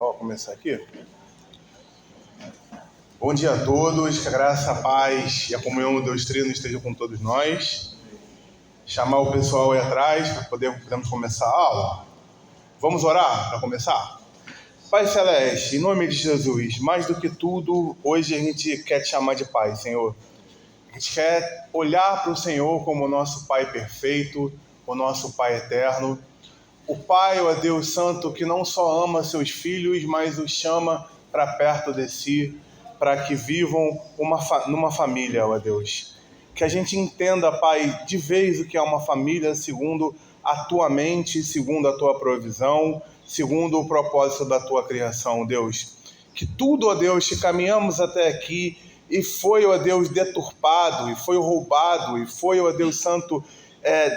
Vou começar aqui. Bom dia a todos, que a graça, a paz e a comunhão do Deus Trino estejam com todos nós. Chamar o pessoal aí atrás para podermos começar a aula. Vamos orar para começar? Pai Celeste, em nome de Jesus, mais do que tudo, hoje a gente quer te chamar de Pai, Senhor. A gente quer olhar para o Senhor como o nosso Pai perfeito, o nosso Pai eterno. O Pai, ó Deus Santo, que não só ama seus filhos, mas os chama para perto de si, para que vivam numa família, ó Deus. Que a gente entenda, Pai, de vez o que é uma família, segundo a tua mente, segundo a tua provisão, segundo o propósito da tua criação, Deus. Que tudo, ó Deus, que caminhamos até aqui e foi, ó Deus, deturpado, e foi roubado, e foi, ó Deus Santo,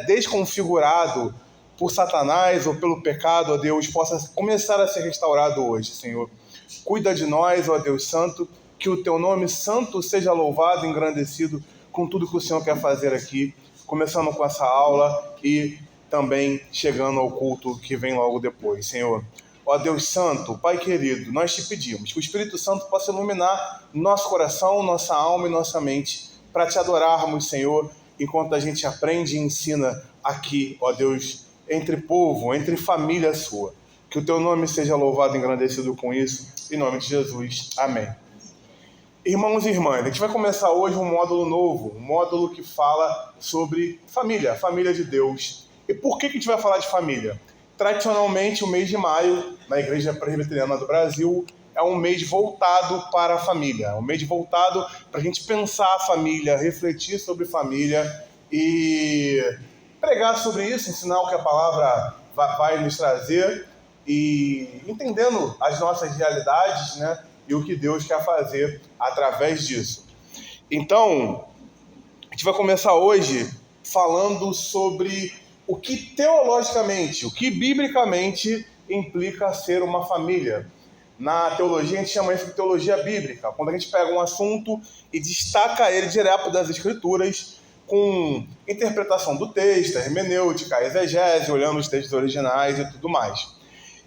desconfigurado por Satanás ou pelo pecado, ó Deus, possa começar a ser restaurado hoje, Senhor. Cuida de nós, ó Deus Santo, que o teu nome santo seja louvado e engrandecido com tudo que o Senhor quer fazer aqui, começando com essa aula e também chegando ao culto que vem logo depois, Senhor. Ó Deus Santo, Pai querido, nós te pedimos que o Espírito Santo possa iluminar nosso coração, nossa alma e nossa mente para te adorarmos, Senhor, enquanto a gente aprende e ensina aqui, ó Deus, entre povo, entre família sua. Que o teu nome seja louvado e engrandecido com isso, em nome de Jesus. Amém. Irmãos e irmãs, a gente vai começar hoje um módulo novo, um módulo que fala sobre família, família de Deus. E por que a gente vai falar de família? Tradicionalmente, o mês de maio, na Igreja Presbiteriana do Brasil, é um mês voltado para a família, um mês voltado para a gente pensar a família, refletir sobre família e pregar sobre isso, ensinar o que a palavra vai nos trazer e entendendo as nossas realidades, né? E o que Deus quer fazer através disso. Então, a gente vai começar hoje falando sobre o que teologicamente, o que biblicamente implica ser uma família. Na teologia, a gente chama isso de teologia bíblica, quando a gente pega um assunto e destaca ele direto das Escrituras, com interpretação do texto, hermenêutica, exegese, olhando os textos originais e tudo mais.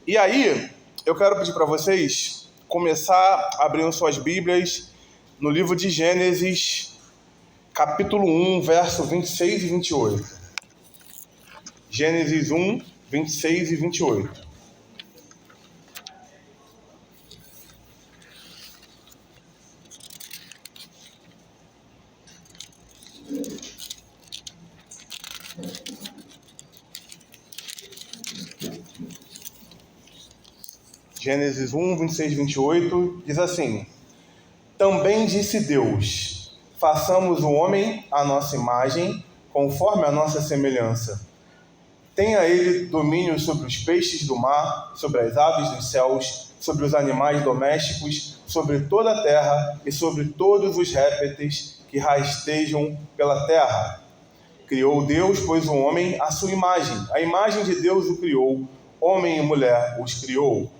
E aí, eu quero pedir para vocês começar abrindo suas Bíblias no livro de Gênesis, capítulo 1, verso 26 e 28. Gênesis 1, 26 e 28. Gênesis 1, 26 e 28 diz assim: Também disse Deus, façamos o homem à nossa imagem, conforme a nossa semelhança. Tenha ele domínio sobre os peixes do mar, sobre as aves dos céus, sobre os animais domésticos, sobre toda a terra e sobre todos os répteis que rastejam pela terra. Criou Deus, pois, o homem à sua imagem. A imagem de Deus o criou, homem e mulher os criou.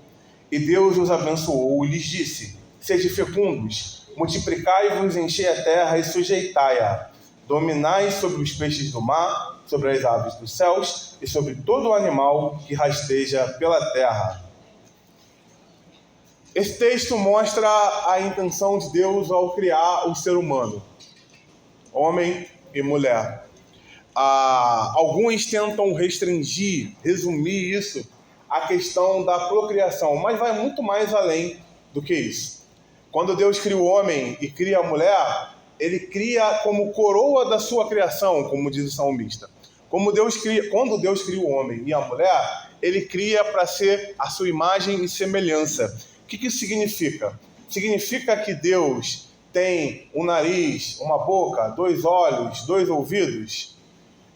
E Deus os abençoou e lhes disse: Sede fecundos, multiplicai-vos, enchei a terra e sujeitai-a. Dominai sobre os peixes do mar, sobre as aves dos céus e sobre todo o animal que rasteja pela terra. Esse texto mostra a intenção de Deus ao criar o ser humano, homem e mulher. Alguns tentam restringir, resumir isso à questão da procriação, mas vai muito mais além do que isso. Quando Deus cria o homem e cria a mulher, ele cria como coroa da sua criação, como diz o salmista. Quando Deus cria o homem e a mulher, ele cria para ser a sua imagem e semelhança. O que isso significa? Significa que Deus tem um nariz, uma boca, 2 olhos, 2 ouvidos?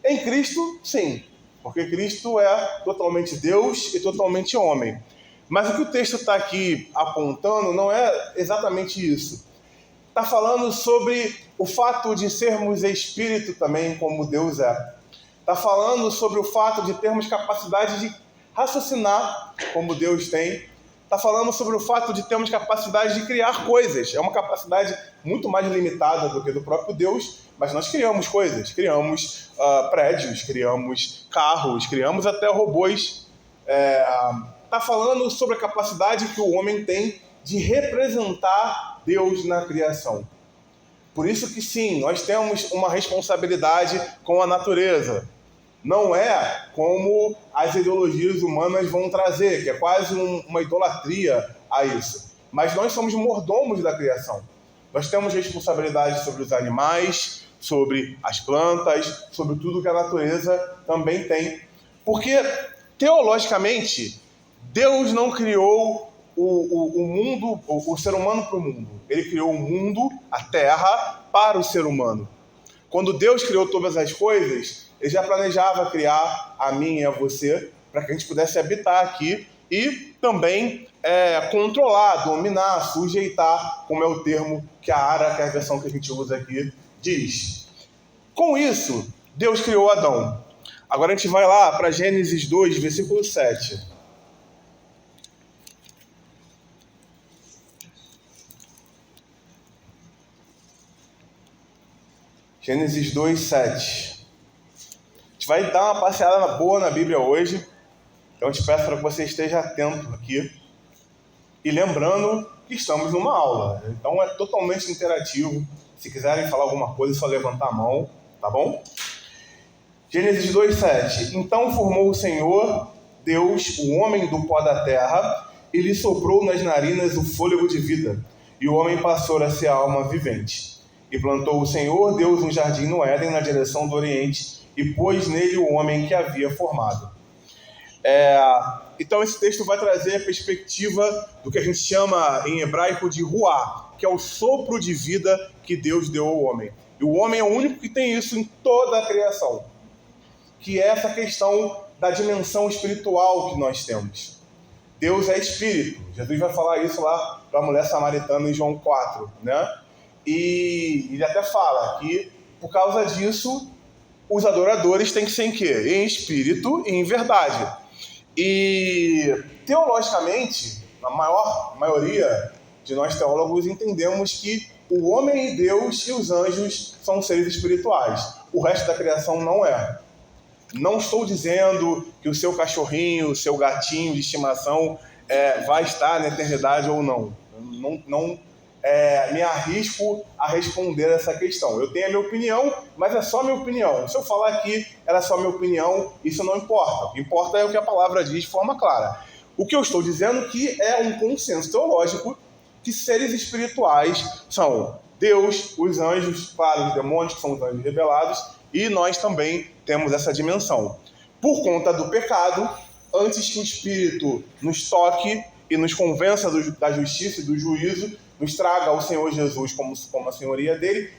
Em Cristo, sim, porque Cristo é totalmente Deus e totalmente homem. Mas o que o texto está aqui apontando não é exatamente isso. Está falando sobre o fato de sermos espírito também, como Deus é. Está falando sobre o fato de termos capacidade de raciocinar, como Deus tem. Está falando sobre o fato de termos capacidade de criar coisas. É uma capacidade muito mais limitada do que do próprio Deus, mas nós criamos coisas. Criamos prédios, criamos carros, criamos até robôs está falando sobre a capacidade que o homem tem de representar Deus na criação. Por isso que sim, nós temos uma responsabilidade com a natureza. Não é como as ideologias humanas vão trazer, que é quase uma idolatria a isso. Mas nós somos mordomos da criação. Nós temos responsabilidade sobre os animais, sobre as plantas, sobre tudo que a natureza também tem. Porque, teologicamente, Deus não criou o mundo, o ser humano para o mundo. Ele criou o mundo, a terra, para o ser humano. Quando Deus criou todas as coisas, Ele já planejava criar a mim e a você para que a gente pudesse habitar aqui e também controlar, dominar, sujeitar, como é o termo que a ARA, que é a versão que a gente usa aqui, diz. Com isso, Deus criou Adão. Agora a gente vai lá para Gênesis 2, versículo 7. Gênesis 2, 7. A gente vai dar uma passeada boa na Bíblia hoje. Então eu te peço para que você esteja atento aqui. E lembrando que estamos numa aula. Então é totalmente interativo. Se quiserem falar alguma coisa, é só levantar a mão, tá bom? Gênesis 2, 7. Então formou o Senhor, Deus, o homem do pó da terra, e lhe soprou nas narinas o fôlego de vida. E o homem passou a ser a alma vivente. E plantou o Senhor Deus um jardim no Éden, na direção do Oriente, e pôs nele o homem que havia formado. Então esse texto vai trazer a perspectiva do que a gente chama em hebraico de ruá, que é o sopro de vida que Deus deu ao homem. E o homem é o único que tem isso em toda a criação, que é essa questão da dimensão espiritual que nós temos. Deus é espírito. Jesus vai falar isso lá para a mulher samaritana em João 4, né? E ele até fala que, por causa disso, os adoradores têm que ser em quê? Em espírito e em verdade. E, teologicamente, a maioria de nós teólogos entendemos que o homem e Deus e os anjos são seres espirituais. O resto da criação não é. Não estou dizendo que o seu cachorrinho, o seu gatinho de estimação vai estar na eternidade ou não. Não me arrisco a responder essa questão. Eu tenho a minha opinião, mas é só minha opinião. Se eu falar aqui, era só minha opinião, isso não importa. O que importa é o que a palavra diz de forma clara. O que eu estou dizendo é que é um consenso teológico que seres espirituais são Deus, os anjos, claro, os demônios, que são os anjos rebelados, e nós também temos essa dimensão. Por conta do pecado, antes que o Espírito nos toque e nos convença da justiça e do juízo, nos traga ao Senhor Jesus como a senhoria dele,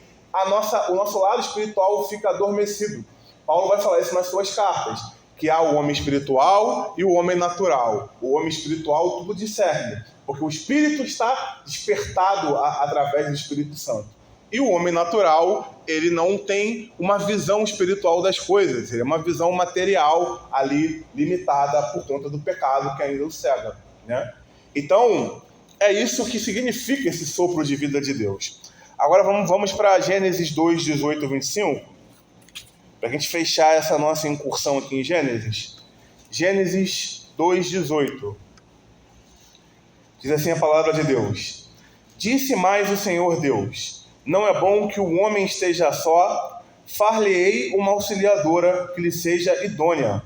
o nosso lado espiritual fica adormecido. Paulo vai falar isso nas suas cartas, que há o homem espiritual e o homem natural. O homem espiritual tudo discerne, porque o Espírito está despertado através do Espírito Santo. E o homem natural, ele não tem uma visão espiritual das coisas, ele é uma visão material ali, limitada por conta do pecado que ainda o cega, né? Então, é isso que significa esse sopro de vida de Deus. Agora vamos para Gênesis 2, 18 e 25, para a gente fechar essa nossa incursão aqui em Gênesis. Gênesis 2, 18. Diz assim a palavra de Deus. Disse mais o Senhor Deus, não é bom que o homem esteja só, far-lhe-ei uma auxiliadora que lhe seja idônea.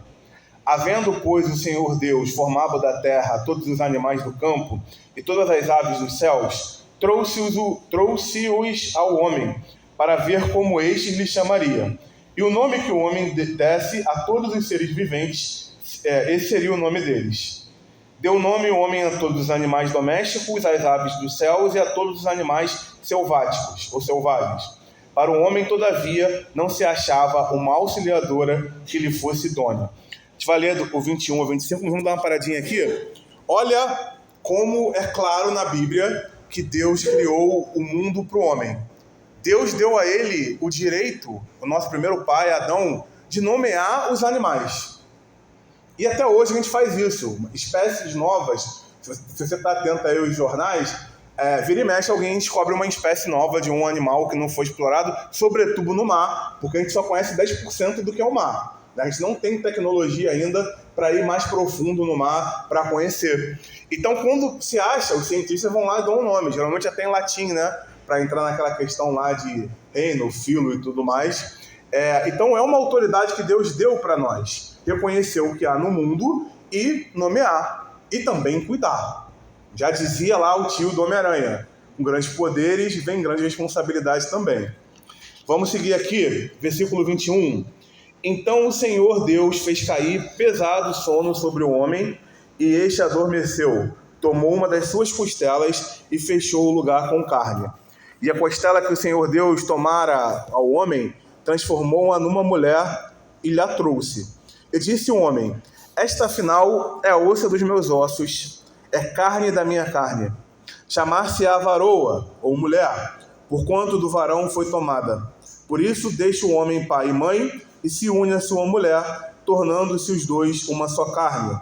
Havendo, pois, o Senhor Deus formado da terra todos os animais do campo e todas as aves dos céus, trouxe-os ao homem, para ver como este lhe chamaria. E o nome que o homem desse a todos os seres viventes, esse seria o nome deles. Deu nome o homem a todos os animais domésticos, às aves dos céus e a todos os animais selváticos ou selvagens. Para o homem, todavia, não se achava uma auxiliadora que lhe fosse idônea. A gente vai ler do 21 ao 25, mas vamos dar uma paradinha aqui. Olha como é claro na Bíblia que Deus criou o mundo para o homem. Deus deu a ele o direito, o nosso primeiro pai, Adão, de nomear os animais. E até hoje a gente faz isso. Espécies novas, se você está atento aí aos jornais, vira e mexe alguém descobre uma espécie nova de um animal que não foi explorado, sobretudo no mar, porque a gente só conhece 10% do que é o mar. A gente não tem tecnologia ainda para ir mais profundo no mar, para conhecer. Então, quando se acha, os cientistas vão lá e dão um nome, geralmente até em latim, né? Para entrar naquela questão lá de reino, filo e tudo mais. Então, é uma autoridade que Deus deu para nós. Reconhecer o que há no mundo e nomear. E também cuidar. Já dizia lá o tio do Homem-Aranha, com grandes poderes vem grande responsabilidade também. Vamos seguir aqui, versículo 21. Então o Senhor Deus fez cair pesado sono sobre o homem, e este adormeceu. Tomou uma das suas costelas e fechou o lugar com carne. E a costela que o Senhor Deus tomara ao homem, transformou-a numa mulher e lhe a trouxe. E disse o homem: esta afinal é a ossa dos meus ossos, é carne da minha carne. Chamar-se-á varoa, ou mulher, porquanto do varão foi tomada. Por isso deixa o homem pai e mãe, e se une a sua mulher, tornando-se os dois uma só carne.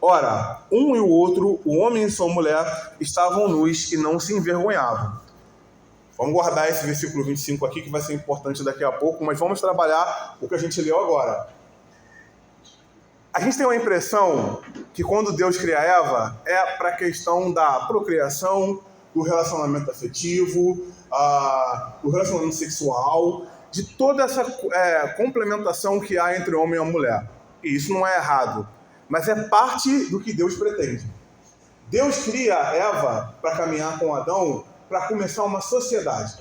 Ora, um e o outro, o homem e sua mulher, estavam nus e não se envergonhavam. Vamos guardar esse versículo 25 aqui, que vai ser importante daqui a pouco, mas vamos trabalhar o que a gente leu agora. A gente tem uma impressão que quando Deus cria Eva, é para a questão da procriação, do relacionamento afetivo, do relacionamento sexual, de toda essa complementação que há entre o homem e a mulher. E isso não é errado, mas é parte do que Deus pretende. Deus cria Eva para caminhar com Adão, para começar uma sociedade.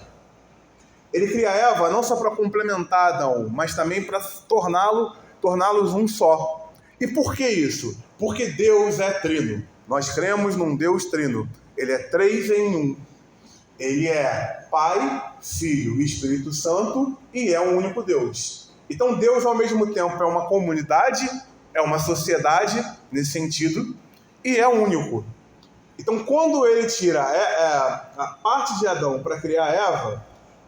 Ele cria Eva não só para complementar Adão, mas também para torná-los um só. E por que isso? Porque Deus é trino. Nós cremos num Deus trino. Ele é 3 em 1. Ele é Pai, Filho e Espírito Santo e é um único Deus. Então Deus ao mesmo tempo é uma comunidade, é uma sociedade nesse sentido e é único. Então quando ele tira a parte de Adão para criar Eva,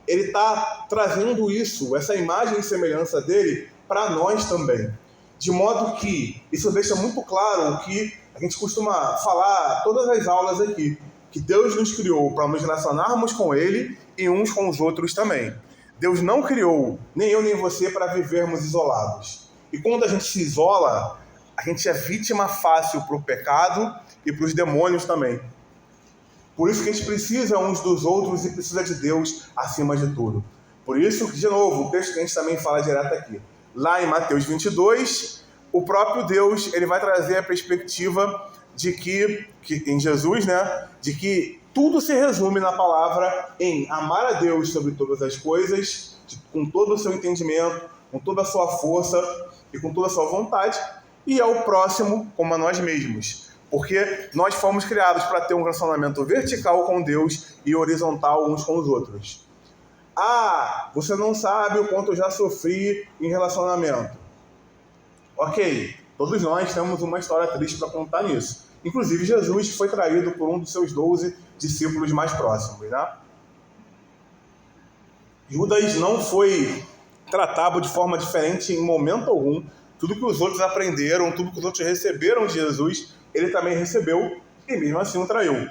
ele está trazendo isso, essa imagem e semelhança dele para nós também. De modo que isso deixa muito claro o que a gente costuma falar todas as aulas aqui, que Deus nos criou para nos relacionarmos com Ele e uns com os outros também. Deus não criou nem eu nem você para vivermos isolados. E quando a gente se isola, a gente é vítima fácil para o pecado e para os demônios também. Por isso que a gente precisa uns dos outros e precisa de Deus acima de tudo. Por isso, de novo, o texto que a gente também fala direto aqui. Lá em Mateus 22, o próprio Deus ele vai trazer a perspectiva de que em Jesus, né, de que tudo se resume na palavra em amar a Deus sobre todas as coisas, com todo o seu entendimento, com toda a sua força e com toda a sua vontade, e ao próximo como a nós mesmos. Porque nós fomos criados para ter um relacionamento vertical com Deus e horizontal uns com os outros. Você não sabe o quanto eu já sofri em relacionamento. Ok, todos nós temos uma história triste para contar nisso. Inclusive Jesus foi traído por um dos seus 12 discípulos mais próximos, né? Judas não foi tratado de forma diferente em momento algum. Tudo que os outros aprenderam, tudo que os outros receberam de Jesus, ele também recebeu e mesmo assim o traiu.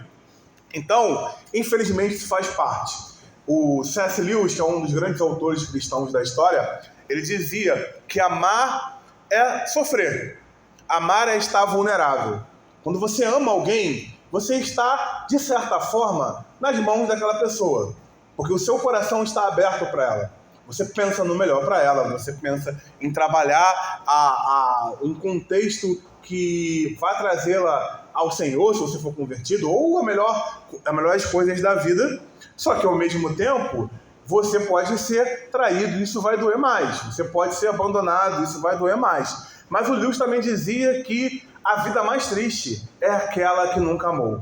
Então, infelizmente isso faz parte. O C.S. Lewis, que é um dos grandes autores cristãos da história, ele dizia que amar é sofrer. Amar é estar vulnerável. Quando você ama alguém, você está, de certa forma, nas mãos daquela pessoa. Porque o seu coração está aberto para ela. Você pensa no melhor para ela, você pensa em trabalhar um contexto que vai trazê-la ao Senhor, se você for convertido, ou as melhores coisas da vida. Só que, ao mesmo tempo, você pode ser traído, isso vai doer mais. Você pode ser abandonado, isso vai doer mais. Mas o Lewis também dizia que a vida mais triste é aquela que nunca amou.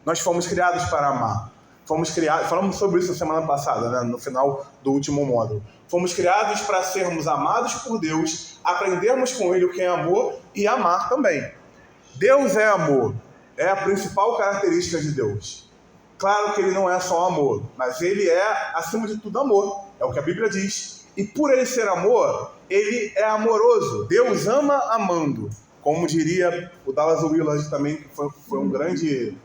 Nós fomos criados para amar. Falamos sobre isso semana passada, né, no final do último módulo. Fomos criados para sermos amados por Deus, aprendermos com Ele o que é amor e amar também. Deus é amor, é a principal característica de Deus. Claro que Ele não é só amor, mas Ele é, acima de tudo, amor. É o que a Bíblia diz. E por Ele ser amor, Ele é amoroso. Deus ama amando. Como diria o Dallas Willard também, que foi um grande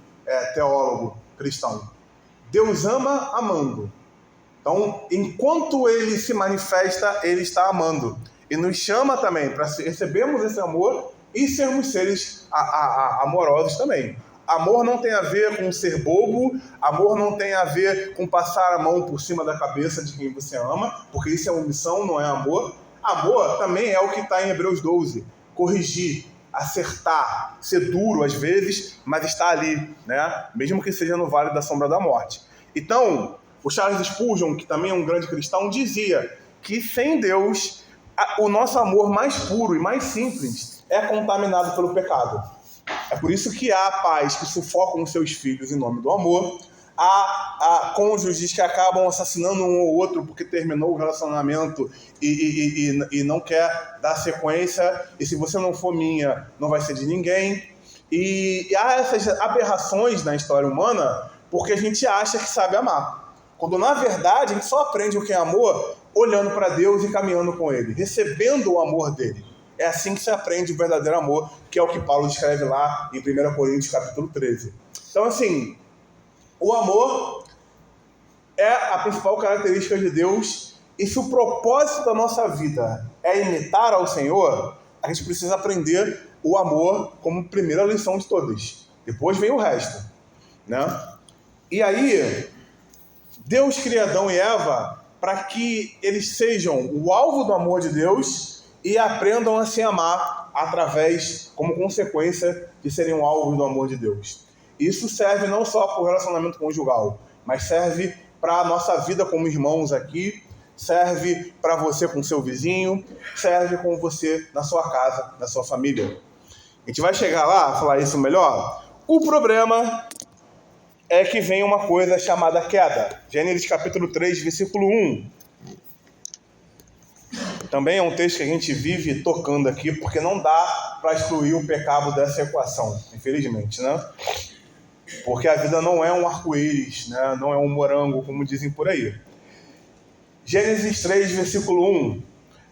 teólogo cristão. Deus ama amando. Então, enquanto Ele se manifesta, Ele está amando. E nos chama também para recebermos esse amor e sermos seres amorosos também. Amor não tem a ver com ser bobo, amor não tem a ver com passar a mão por cima da cabeça de quem você ama, porque isso é omissão, não é amor. Amor também é o que está em Hebreus 12, corrigir, acertar, ser duro às vezes, mas está ali, né? Mesmo que seja no vale da sombra da morte. Então, o Charles Spurgeon, que também é um grande cristão, dizia que sem Deus, o nosso amor mais puro e mais simples é contaminado pelo pecado. É por isso que há pais que sufocam os seus filhos em nome do amor, há cônjuges que acabam assassinando um ou outro porque terminou o relacionamento e não quer dar sequência, e se você não for minha, não vai ser de ninguém. E há essas aberrações na história humana porque a gente acha que sabe amar, quando na verdade a gente só aprende o que é amor olhando para Deus e caminhando com Ele, recebendo o amor dele. É assim que se aprende o verdadeiro amor, que é o que Paulo descreve lá em 1 Coríntios capítulo 13. Então, assim, o amor é a principal característica de Deus, e se o propósito da nossa vida é imitar ao Senhor, a gente precisa aprender o amor como primeira lição de todas. Depois vem o resto, né? E aí, Deus cria Adão e Eva para que eles sejam o alvo do amor de Deus e aprendam a se amar como consequência de serem o alvo do amor de Deus. Isso serve não só para o relacionamento conjugal, mas serve para a nossa vida como irmãos aqui, serve para você com seu vizinho, serve com você na sua casa, na sua família. A gente vai chegar lá a falar isso melhor. O problema é que vem uma coisa chamada queda. Gênesis capítulo 3, versículo 1. Também é um texto que a gente vive tocando aqui, porque não dá para excluir o pecado dessa equação, infelizmente, né? Porque a vida não é um arco-íris, né? Não é um morango, como dizem por aí. Gênesis 3, versículo 1.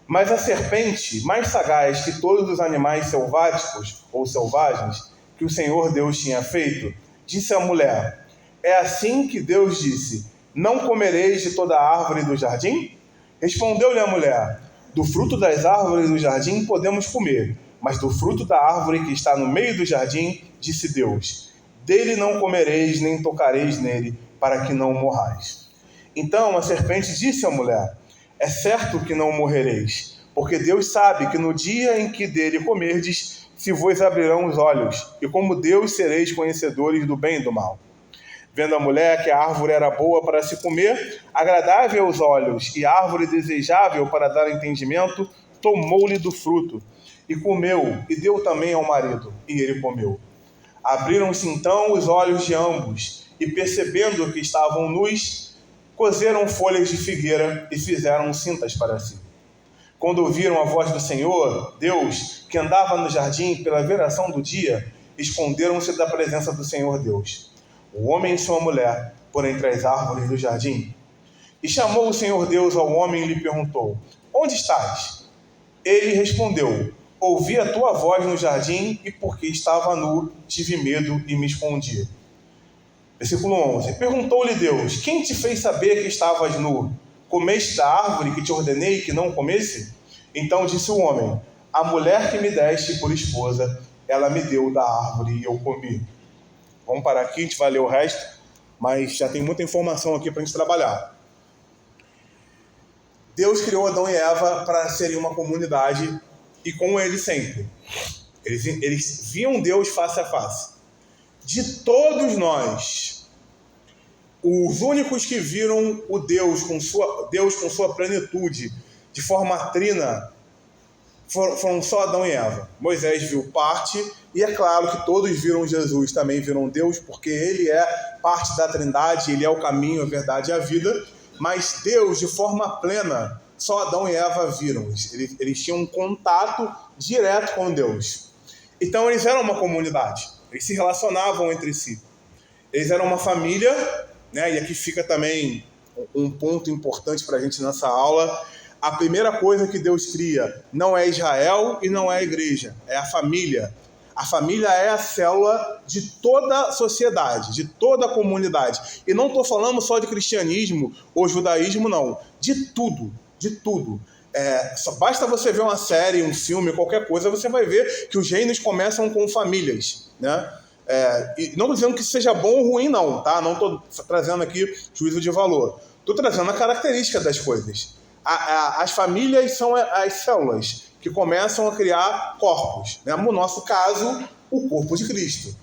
Mas a serpente, mais sagaz que todos os animais selváticos ou selvagens que o Senhor Deus tinha feito, disse à mulher: é assim que Deus disse: não comereis de toda a árvore do jardim? Respondeu-lhe a mulher: do fruto das árvores do jardim podemos comer, mas do fruto da árvore que está no meio do jardim, disse Deus: dele não comereis nem tocareis nele, para que não morrais. Então a serpente disse à mulher: é certo que não morrereis, porque Deus sabe que no dia em que dele comerdes, se vos abrirão os olhos, e como Deus sereis conhecedores do bem e do mal. Vendo a mulher que a árvore era boa para se comer, agradável aos olhos, e árvore desejável para dar entendimento, tomou-lhe do fruto, e comeu, e deu também ao marido, e ele comeu. Abriram-se então os olhos de ambos, e percebendo que estavam nus, coseram folhas de figueira e fizeram cintas para si. Quando ouviram a voz do Senhor, Deus, que andava no jardim pela viração do dia, esconderam-se da presença do Senhor Deus, o homem e sua mulher, por entre as árvores do jardim. E chamou o Senhor Deus ao homem e lhe perguntou: onde estás? Ele respondeu: ouvi a tua voz no jardim, e porque estava nu, tive medo e me escondi. Versículo 11. Perguntou-lhe Deus: quem te fez saber que estavas nu? Comeste da árvore que te ordenei que não comesse? Então disse o homem: a mulher que me deste por esposa, ela me deu da árvore e eu comi. Vamos parar aqui, a gente vai ler o resto, mas já tem muita informação aqui para a gente trabalhar. Deus criou Adão e Eva para serem uma comunidade, e com ele sempre. Eles viam Deus face a face. De todos nós, os únicos que viram o Deus com sua plenitude, de forma trina, foram só Adão e Eva. Moisés viu parte, e é claro que todos viram Jesus, também viram Deus, porque ele é parte da Trindade, ele é o caminho, a verdade e a vida, mas Deus, de forma plena, só Adão e Eva viram. Eles tinham um contato direto com Deus. Então eles eram uma comunidade, eles se relacionavam entre si. Eles eram uma família, né? E aqui fica também um ponto importante para a gente nessa aula. A primeira coisa que Deus cria não é Israel e não é a igreja, é a família. A família é a célula de toda a sociedade, de toda a comunidade. E não estou falando só de cristianismo ou judaísmo, não. De tudo, de tudo. Só basta você ver uma série, um filme, qualquer coisa, você vai ver que os reinos começam com famílias, né? E não estou dizendo que seja bom ou ruim, não, tá? Não estou trazendo aqui juízo de valor. Estou trazendo a característica das coisas. As famílias são as células que começam a criar corpos, né? No nosso caso, o corpo de Cristo.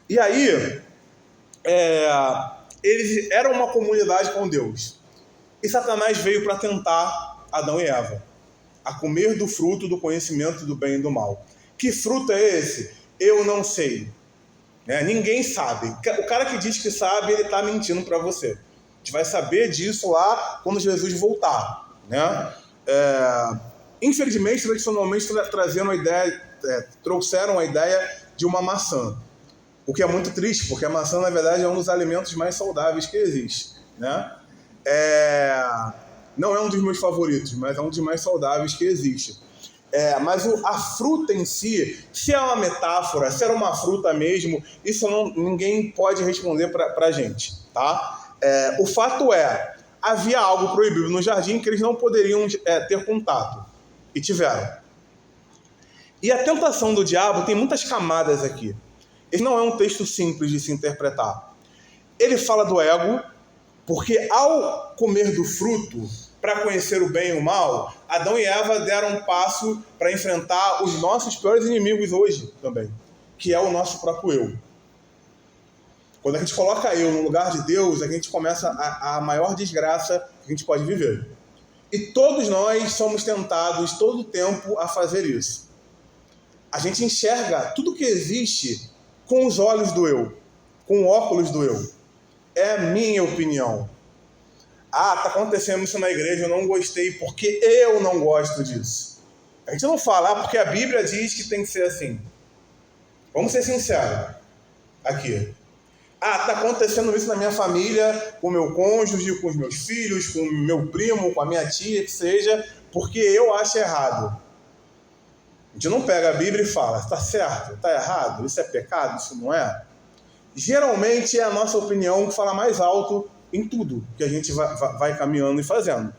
E aí, eles eram uma comunidade com Deus. E Satanás veio para tentar Adão e Eva a comer do fruto do conhecimento do bem e do mal. Que fruto é esse? Eu não sei. Ninguém sabe. O cara que diz que sabe, ele está mentindo para você. A gente vai saber disso lá quando Jesus voltar, né? Infelizmente, tradicionalmente, trouxeram a ideia de uma maçã. O que é muito triste, porque a maçã, na verdade, é um dos alimentos mais saudáveis que existe, né? Não é um dos meus favoritos, mas é um dos mais saudáveis que existe. Mas a fruta em si, se é uma metáfora, se era uma fruta mesmo, isso ninguém pode responder para a gente, tá? O fato havia algo proibido no jardim que eles não poderiam ter contato, e tiveram. E a tentação do diabo tem muitas camadas aqui. Esse não é um texto simples de se interpretar. Ele fala do ego, porque ao comer do fruto, para conhecer o bem e o mal, Adão e Eva deram um passo para enfrentar os nossos piores inimigos hoje também, que é o nosso próprio eu. Quando a gente coloca eu no lugar de Deus, a gente começa a maior desgraça que a gente pode viver. E todos nós somos tentados todo o tempo a fazer isso. A gente enxerga tudo que existe com os olhos do eu, com o óculos do eu. É a minha opinião. Tá acontecendo isso na igreja, eu não gostei porque eu não gosto disso. A gente não fala, porque a Bíblia diz que tem que ser assim. Vamos ser sinceros aqui. Tá acontecendo isso na minha família, com o meu cônjuge, com os meus filhos, com o meu primo, com a minha tia, que seja, porque eu acho errado. A gente não pega a Bíblia e fala, está certo, está errado, isso é pecado, isso não é? Geralmente é a nossa opinião que fala mais alto em tudo que a gente vai caminhando e fazendo.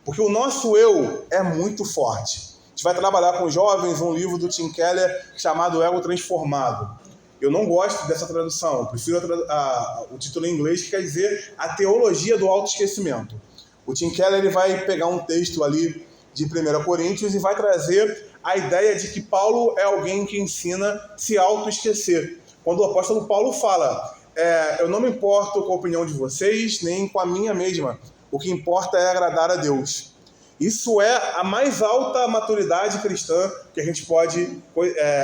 Porque o nosso eu é muito forte. A gente vai trabalhar com jovens um livro do Tim Keller chamado Ego Transformado. Eu não gosto dessa tradução, eu prefiro o título em inglês, que quer dizer a teologia do autoesquecimento. O Tim Keller ele vai pegar um texto ali de 1 Coríntios e vai trazer a ideia de que Paulo é alguém que ensina a se autoesquecer. Quando o apóstolo Paulo fala, eu não me importo com a opinião de vocês, nem com a minha mesma. O que importa é agradar a Deus. Isso é a mais alta maturidade cristã que a gente pode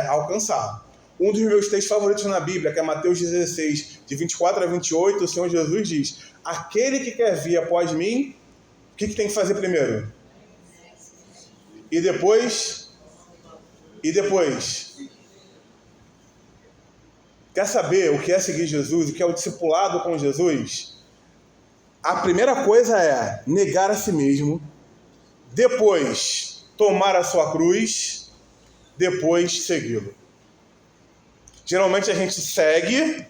alcançar. Um dos meus textos favoritos na Bíblia, que é Mateus 16, de 24 a 28, o Senhor Jesus diz, aquele que quer vir após mim, o que tem que fazer primeiro? E depois? Quer saber o que é seguir Jesus, o que é o discipulado com Jesus? A primeira coisa é negar a si mesmo, depois tomar a sua cruz, depois segui-lo. Geralmente a gente segue,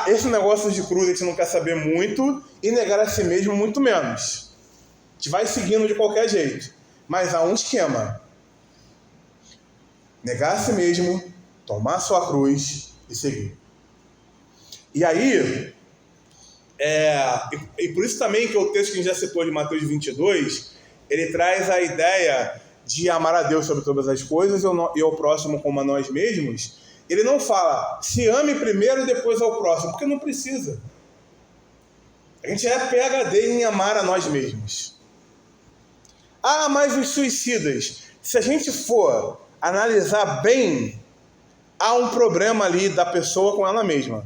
esse negócio de cruz a gente não quer saber muito, e negar a si mesmo muito menos. A gente vai seguindo de qualquer jeito, mas há um esquema. Negar a si mesmo, tomar a sua cruz e seguir. E aí, e por isso também que o texto que a gente já citou de Mateus 22, ele traz a ideia de amar a Deus sobre todas as coisas e ao próximo como a nós mesmos. Ele não fala, se ame primeiro e depois ao próximo, porque não precisa. A gente é PhD em amar a nós mesmos. Mas os suicidas, se a gente for analisar bem, há um problema ali da pessoa com ela mesma.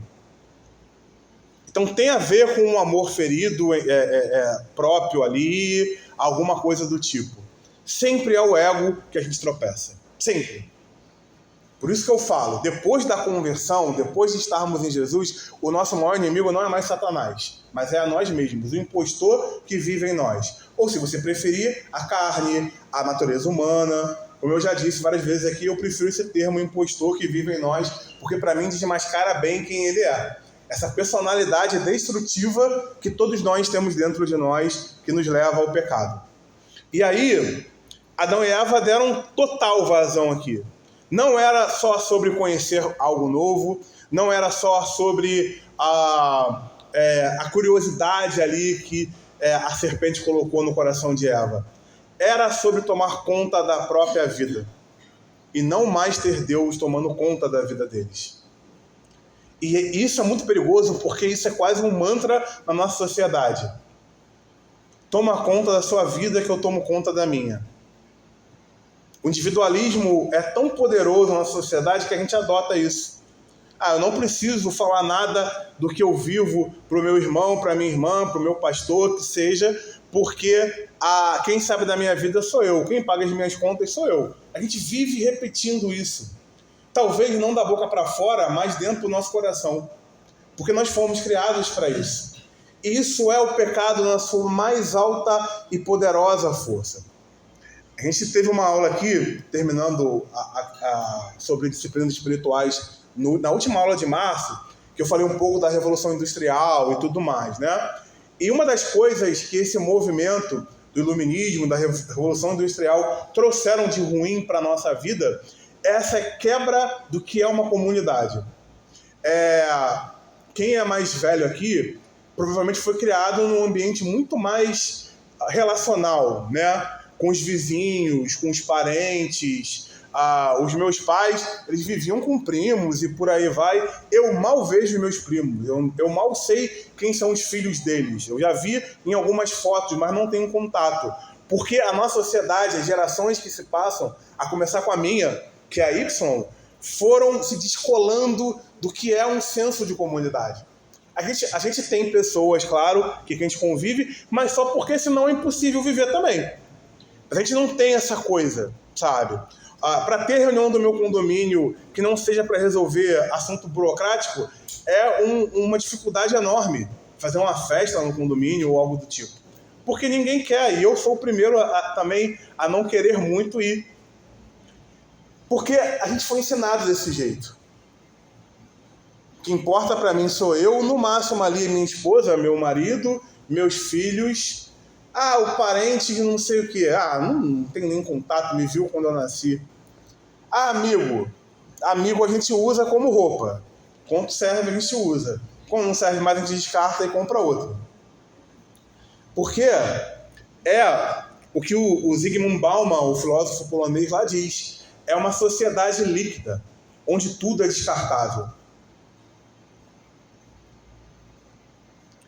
Então tem a ver com um amor ferido próprio ali, alguma coisa do tipo. Sempre é o ego que a gente tropeça. Sempre. Por isso que eu falo, depois da conversão, depois de estarmos em Jesus, o nosso maior inimigo não é mais Satanás, mas é a nós mesmos, o impostor que vive em nós. Ou se você preferir, a carne, a natureza humana. Como eu já disse várias vezes aqui, eu prefiro esse termo impostor que vive em nós, porque para mim desmascara bem quem ele é. Essa personalidade destrutiva que todos nós temos dentro de nós, que nos leva ao pecado. E aí, Adão e Eva deram total vazão aqui. Não era só sobre conhecer algo novo, não era só sobre a curiosidade ali que a serpente colocou no coração de Eva. Era sobre tomar conta da própria vida. E não mais ter Deus tomando conta da vida deles. E isso é muito perigoso, porque isso é quase um mantra na nossa sociedade. Toma conta da sua vida que eu tomo conta da minha. O individualismo é tão poderoso na nossa sociedade que a gente adota isso. Eu não preciso falar nada do que eu vivo para o meu irmão, para a minha irmã, para o meu pastor, que seja, porque quem sabe da minha vida sou eu, quem paga as minhas contas sou eu. A gente vive repetindo isso. Talvez não da boca para fora, mas dentro do nosso coração. Porque nós fomos criados para isso. E isso é o pecado na sua mais alta e poderosa força. A gente teve uma aula aqui, terminando sobre disciplinas espirituais, na última aula de março, que eu falei um pouco da Revolução Industrial e tudo mais, né? E uma das coisas que esse movimento do iluminismo, da Revolução Industrial, trouxeram de ruim para a nossa vida, é essa quebra do que é uma comunidade. Quem é mais velho aqui, provavelmente foi criado num ambiente muito mais relacional, né? Com os vizinhos, com os parentes. Os meus pais, eles viviam com primos e por aí vai. Eu mal vejo meus primos, eu mal sei quem são os filhos deles. Eu já vi em algumas fotos, mas não tenho contato. Porque a nossa sociedade, as gerações que se passam, a começar com a minha, que é a Y, foram se descolando do que é um senso de comunidade. A gente tem pessoas, claro, que a gente convive, mas só porque senão é impossível viver também. A gente não tem essa coisa, sabe? Para ter reunião do meu condomínio que não seja para resolver assunto burocrático, é uma dificuldade enorme fazer uma festa no condomínio ou algo do tipo. Porque ninguém quer, e eu sou o primeiro também a não querer muito ir. Porque a gente foi ensinado desse jeito. O que importa para mim sou eu, no máximo ali minha esposa, meu marido, meus filhos. O parente que não sei o que. Não tem nem contato, me viu quando eu nasci. Amigo. Amigo a gente usa como roupa. Quando serve, a gente usa. Quando não serve mais, a gente descarta e compra outro. Porque é o que o Zygmunt Bauman, o filósofo polonês lá diz. É uma sociedade líquida, onde tudo é descartável.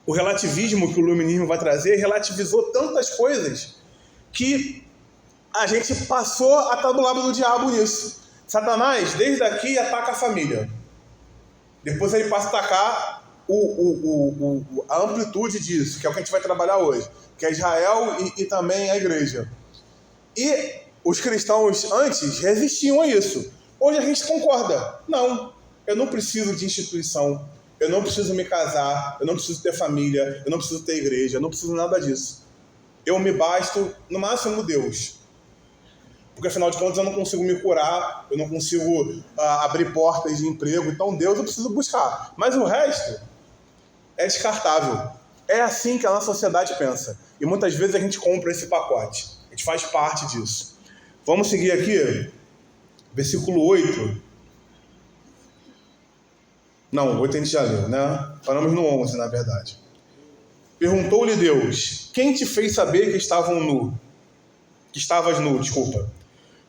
O relativismo que o iluminismo vai trazer relativizou tantas coisas que a gente passou a estar do lado do diabo nisso. Satanás, desde aqui, ataca a família. Depois ele passa a atacar a amplitude disso, que é o que a gente vai trabalhar hoje, que é Israel e também a igreja. E os cristãos antes resistiam a isso. Hoje a gente concorda. Não, eu não preciso de instituição. Eu não preciso me casar, eu não preciso ter família, eu não preciso ter igreja, eu não preciso nada disso. Eu me basto, no máximo, Deus. Porque, afinal de contas, eu não consigo me curar, eu não consigo abrir portas de emprego, então Deus eu preciso buscar. Mas o resto é descartável. É assim que a nossa sociedade pensa. E muitas vezes a gente compra esse pacote. A gente faz parte disso. Vamos seguir aqui, versículo 8. Não, 8 a gente já leu, né? Paramos no 11, na verdade. Perguntou-lhe Deus, quem te fez saber que estavas nu?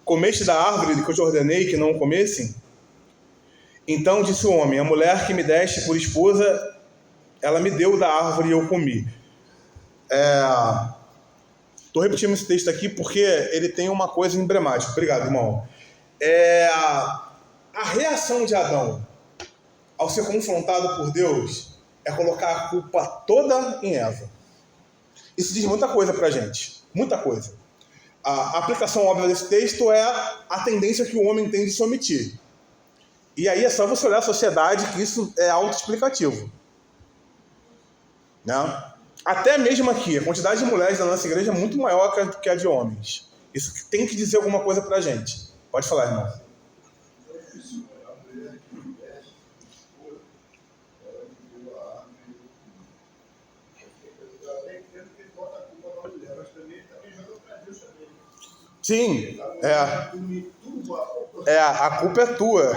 Comeste da árvore de que eu te ordenei que não comessem? Então disse o homem, a mulher que me deste por esposa, ela me deu da árvore e eu comi. Estou repetindo esse texto aqui porque ele tem uma coisa emblemática. Obrigado, irmão. A reação de Adão ao ser confrontado por Deus, é colocar a culpa toda em Eva. Isso diz muita coisa pra gente. Muita coisa. A aplicação óbvia desse texto é a tendência que o homem tem de se omitir. E aí é só você olhar a sociedade que isso é autoexplicativo. Né? Até mesmo aqui, a quantidade de mulheres da nossa igreja é muito maior que a de homens. Isso tem que dizer alguma coisa pra gente. Pode falar, irmão. Sim, a culpa é tua.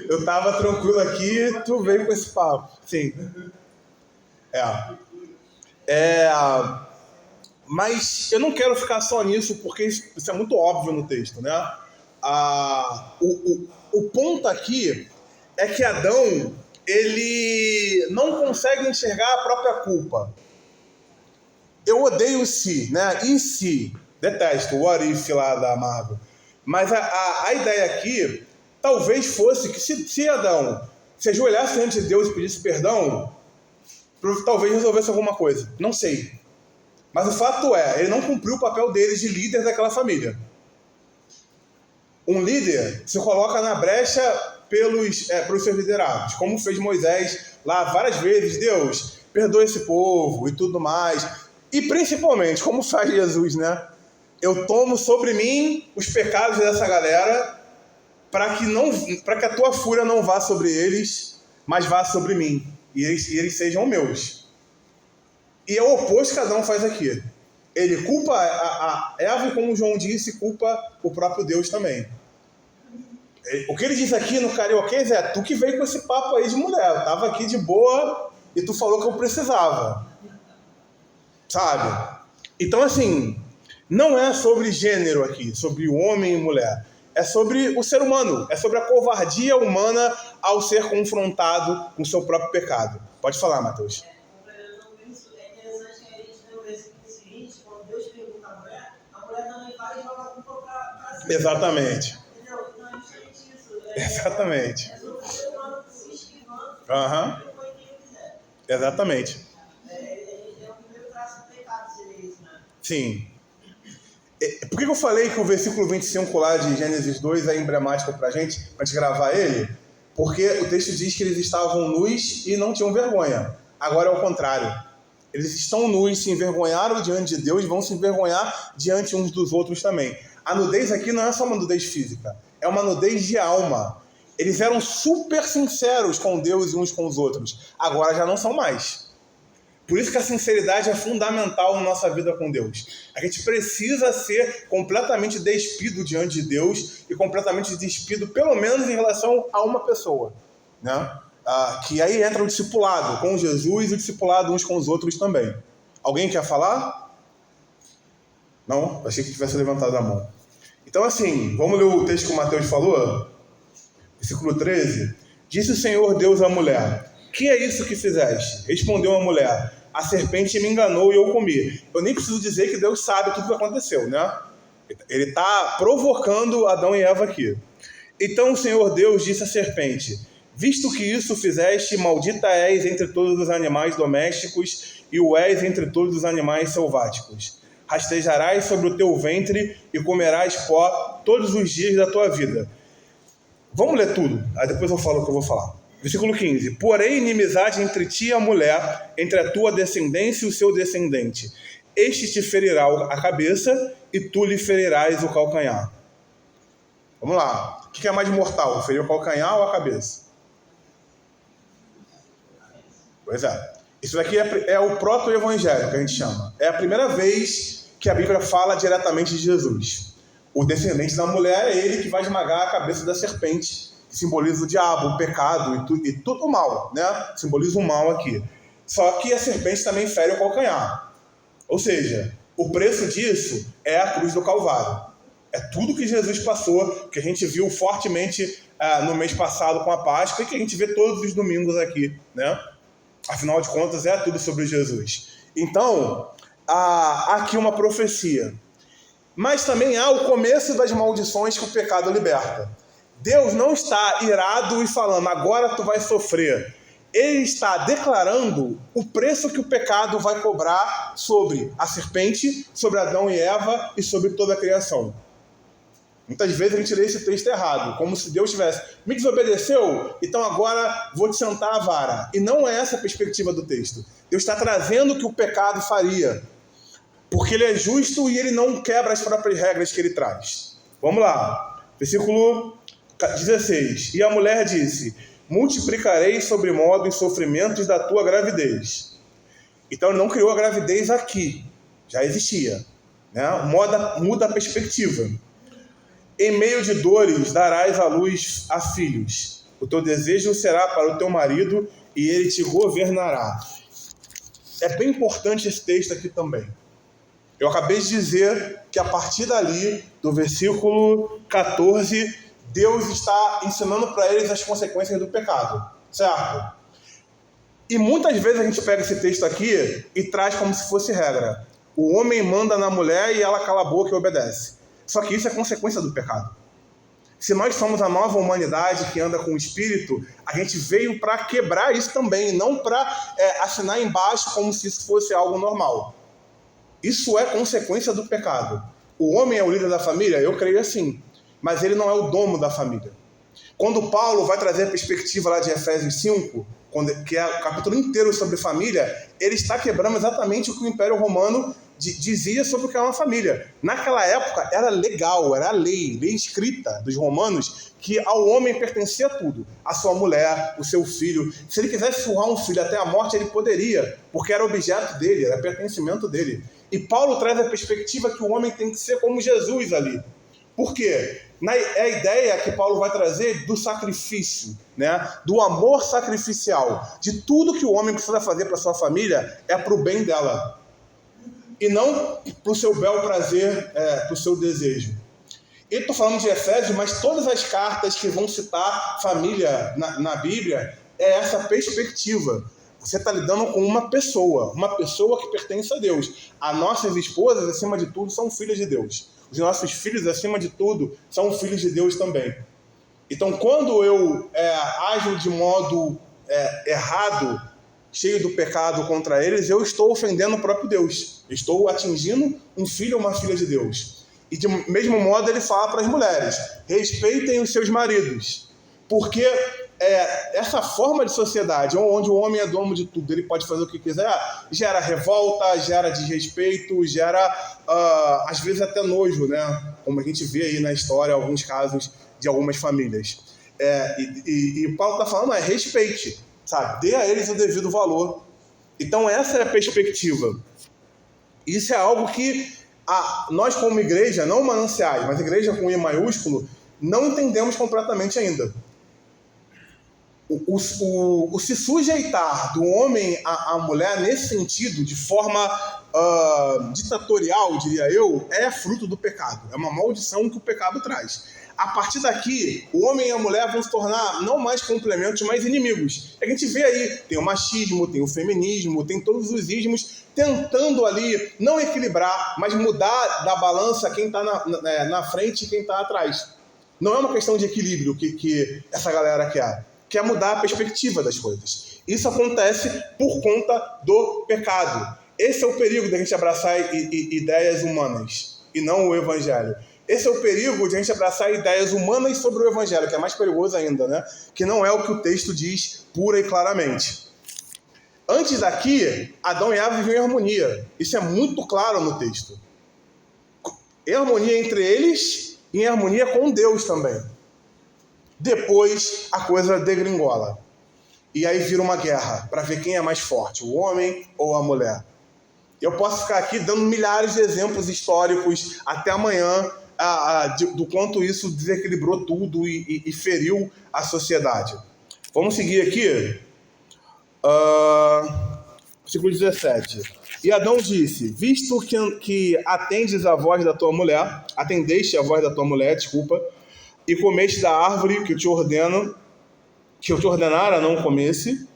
Eu tava tranquilo aqui, tu veio com esse papo. Sim. Mas eu não quero ficar só nisso, porque isso é muito óbvio no texto, né? O ponto aqui é que Adão, ele não consegue enxergar a própria culpa. Eu odeio o se, né? E se? Detesto o what if lá da Marvel. Mas a ideia aqui talvez fosse que se Adão se ajoelhasse diante de Deus e pedisse perdão, talvez resolvesse alguma coisa. Não sei. Mas o fato é, ele não cumpriu o papel dele de líder daquela família. Um líder se coloca na brecha pelos seus liderados, como fez Moisés lá várias vezes. Deus, perdoa esse povo e tudo mais. E principalmente, como faz Jesus, né? Eu tomo sobre mim os pecados dessa galera para que a tua fúria não vá sobre eles, mas vá sobre mim. E eles sejam meus. E é o oposto que Adão faz aqui. Ele culpa a Eva e, como João disse, culpa o próprio Deus também. O que ele diz aqui no Carioquês é: tu que veio com esse papo aí de mulher. Eu tava aqui de boa e tu falou que eu precisava. Sabe? Então, assim, não é sobre gênero aqui, sobre homem e mulher. É sobre o ser humano. É sobre a covardia humana ao ser confrontado com o seu próprio pecado. Pode falar, Matheus. Exatamente. Exatamente. Uhum. Exatamente. Sim. Por que eu falei que o versículo 25 lá de Gênesis 2 é emblemático pra gente gravar ele? Porque o texto diz que eles estavam nus e não tinham vergonha. Agora é o contrário. Eles estão nus, se envergonharam diante de Deus e vão se envergonhar diante uns dos outros também. A nudez aqui não é só uma nudez física, é uma nudez de alma. Eles eram super sinceros com Deus e uns com os outros. Agora já não são mais. Por isso que a sinceridade é fundamental na nossa vida com Deus. A gente precisa ser completamente despido diante de Deus e completamente despido, pelo menos em relação a uma pessoa, né? Que aí entra o discipulado com Jesus e o discipulado uns com os outros também. Alguém quer falar? Não? Achei que tivesse levantado a mão. Então, assim, vamos ler o texto que o Mateus falou? Versículo 13. Disse o Senhor Deus à mulher: que é isso que fizeste? Respondeu a mulher: a serpente me enganou e eu comi. Eu nem preciso dizer que Deus sabe tudo o que aconteceu, né? Ele está provocando Adão e Eva aqui. Então o Senhor Deus disse à serpente: visto que isso fizeste, maldita és entre todos os animais domésticos e o és entre todos os animais selváticos. Rastejarás sobre o teu ventre e comerás pó todos os dias da tua vida. Vamos ler tudo, aí depois eu falo o que eu vou falar. Versículo 15. Porém, inimizade entre ti e a mulher, entre a tua descendência e o seu descendente. Este te ferirá a cabeça e tu lhe ferirás o calcanhar. Vamos lá. O que é mais mortal? Ferir o calcanhar ou a cabeça? Pois é. Isso daqui é o proto-evangelho que a gente chama. É a primeira vez que a Bíblia fala diretamente de Jesus. O descendente da mulher é ele que vai esmagar a cabeça da serpente, que simboliza o diabo, o pecado e tudo o mal, né? Simboliza o mal aqui. Só que a serpente também fere o calcanhar. Ou seja, o preço disso é a cruz do Calvário. É tudo que Jesus passou, que a gente viu fortemente no mês passado com a Páscoa e que a gente vê todos os domingos aqui, né? Afinal de contas, é tudo sobre Jesus. Então, há aqui uma profecia. Mas também há o começo das maldições que o pecado liberta. Deus não está irado e falando, agora tu vai sofrer. Ele está declarando o preço que o pecado vai cobrar sobre a serpente, sobre Adão e Eva e sobre toda a criação. Muitas vezes a gente lê esse texto errado, como se Deus tivesse me desobedeceu, então agora vou te sentar a vara. E não é essa a perspectiva do texto. Deus está trazendo o que o pecado faria, porque ele é justo e ele não quebra as próprias regras que ele traz. Vamos lá, versículo 16. E a mulher disse: multiplicarei sobremodo os sofrimentos da tua gravidez. Então ele não criou a gravidez aqui, já existia. né? Muda a perspectiva. Em meio de dores darás à luz a filhos. O teu desejo será para o teu marido e ele te governará. É bem importante esse texto aqui também. Eu acabei de dizer que a partir dali, do versículo 14, Deus está ensinando para eles as consequências do pecado, certo? E muitas vezes a gente pega esse texto aqui e traz como se fosse regra. O homem manda na mulher e ela cala a boca e obedece. Só que isso é consequência do pecado. Se nós somos a nova humanidade que anda com o Espírito, a gente veio para quebrar isso também, não para assinar embaixo como se isso fosse algo normal. Isso é consequência do pecado. O homem é o líder da família? Eu creio assim. Mas ele não é o dono da família. Quando Paulo vai trazer a perspectiva lá de Efésios 5, que é o capítulo inteiro sobre família, ele está quebrando exatamente o que o Império Romano dizia sobre o que é uma família. Naquela época era legal, era a lei escrita dos romanos, que ao homem pertencia tudo. A sua mulher, o seu filho. Se ele quisesse surrar um filho até a morte, ele poderia, porque era objeto dele, era pertencimento dele. E Paulo traz a perspectiva que o homem tem que ser como Jesus ali. Por quê? É a ideia que Paulo vai trazer do sacrifício, né? Do amor sacrificial, de tudo que o homem precisa fazer para sua família é para o bem dela, e não para o seu bel prazer, para o seu desejo. E estou falando de Efésios, mas todas as cartas que vão citar família na Bíblia é essa perspectiva. Você está lidando com uma pessoa que pertence a Deus. As nossas esposas, acima de tudo, são filhas de Deus. Os nossos filhos, acima de tudo, são filhos de Deus também. Então, quando eu ajo de modo errado, cheio do pecado contra eles, eu estou ofendendo o próprio Deus. Estou atingindo um filho ou uma filha de Deus. E de mesmo modo ele fala para as mulheres, respeitem os seus maridos. Porque essa forma de sociedade, onde o homem é dono de tudo, ele pode fazer o que quiser, gera revolta, gera desrespeito, gera, às vezes, até nojo, né? Como a gente vê aí na história, alguns casos de algumas famílias. E Paulo está falando, respeite, sabe? Dê a eles o devido valor. Então, essa é a perspectiva. Isso é algo que nós, como igreja, não mananciais, mas igreja com I maiúsculo, não entendemos completamente ainda. O se sujeitar do homem à mulher nesse sentido, de forma ditatorial, diria eu, é fruto do pecado. É uma maldição que o pecado traz. A partir daqui, o homem e a mulher vão se tornar não mais complementos, mas inimigos. A gente vê aí, tem o machismo, tem o feminismo, tem todos os ismos tentando ali não equilibrar, mas mudar da balança quem está na frente e quem está atrás. Não é uma questão de equilíbrio que essa galera quer mudar a perspectiva das coisas. Isso acontece por conta do pecado. Esse é o perigo da gente abraçar ideias humanas e não o evangelho. Esse é o perigo de a gente abraçar ideias humanas sobre o evangelho, que é mais perigoso ainda, né? Que não é o que o texto diz pura e claramente. Antes daqui, Adão e Eva viviam em harmonia. Isso é muito claro no texto. Em harmonia entre eles e em harmonia com Deus também. Depois a coisa degringola. E aí vira uma guerra para ver quem é mais forte, o homem ou a mulher. Eu posso ficar aqui dando milhares de exemplos históricos até amanhã do quanto isso desequilibrou tudo e feriu a sociedade. Vamos seguir aqui. Versículo 17. E Adão disse, visto que atendeste a voz da tua mulher, e comeste da árvore que eu te ordenara não comesse,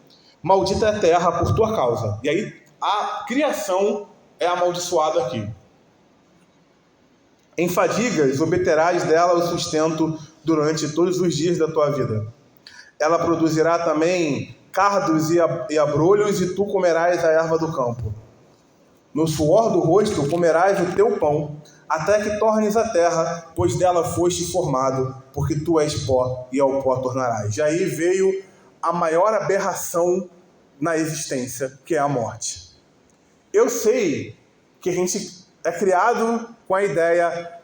maldita é a terra por tua causa. E aí a criação é amaldiçoada aqui. Em fadigas obterás dela o sustento durante todos os dias da tua vida. Ela produzirá também cardos e abrolhos, e tu comerás a erva do campo. No suor do rosto comerás o teu pão, até que tornes a terra, pois dela foste formado, porque tu és pó, e ao pó tornarás. E aí veio a maior aberração na existência, que é a morte. Eu sei que a gente é criado com a ideia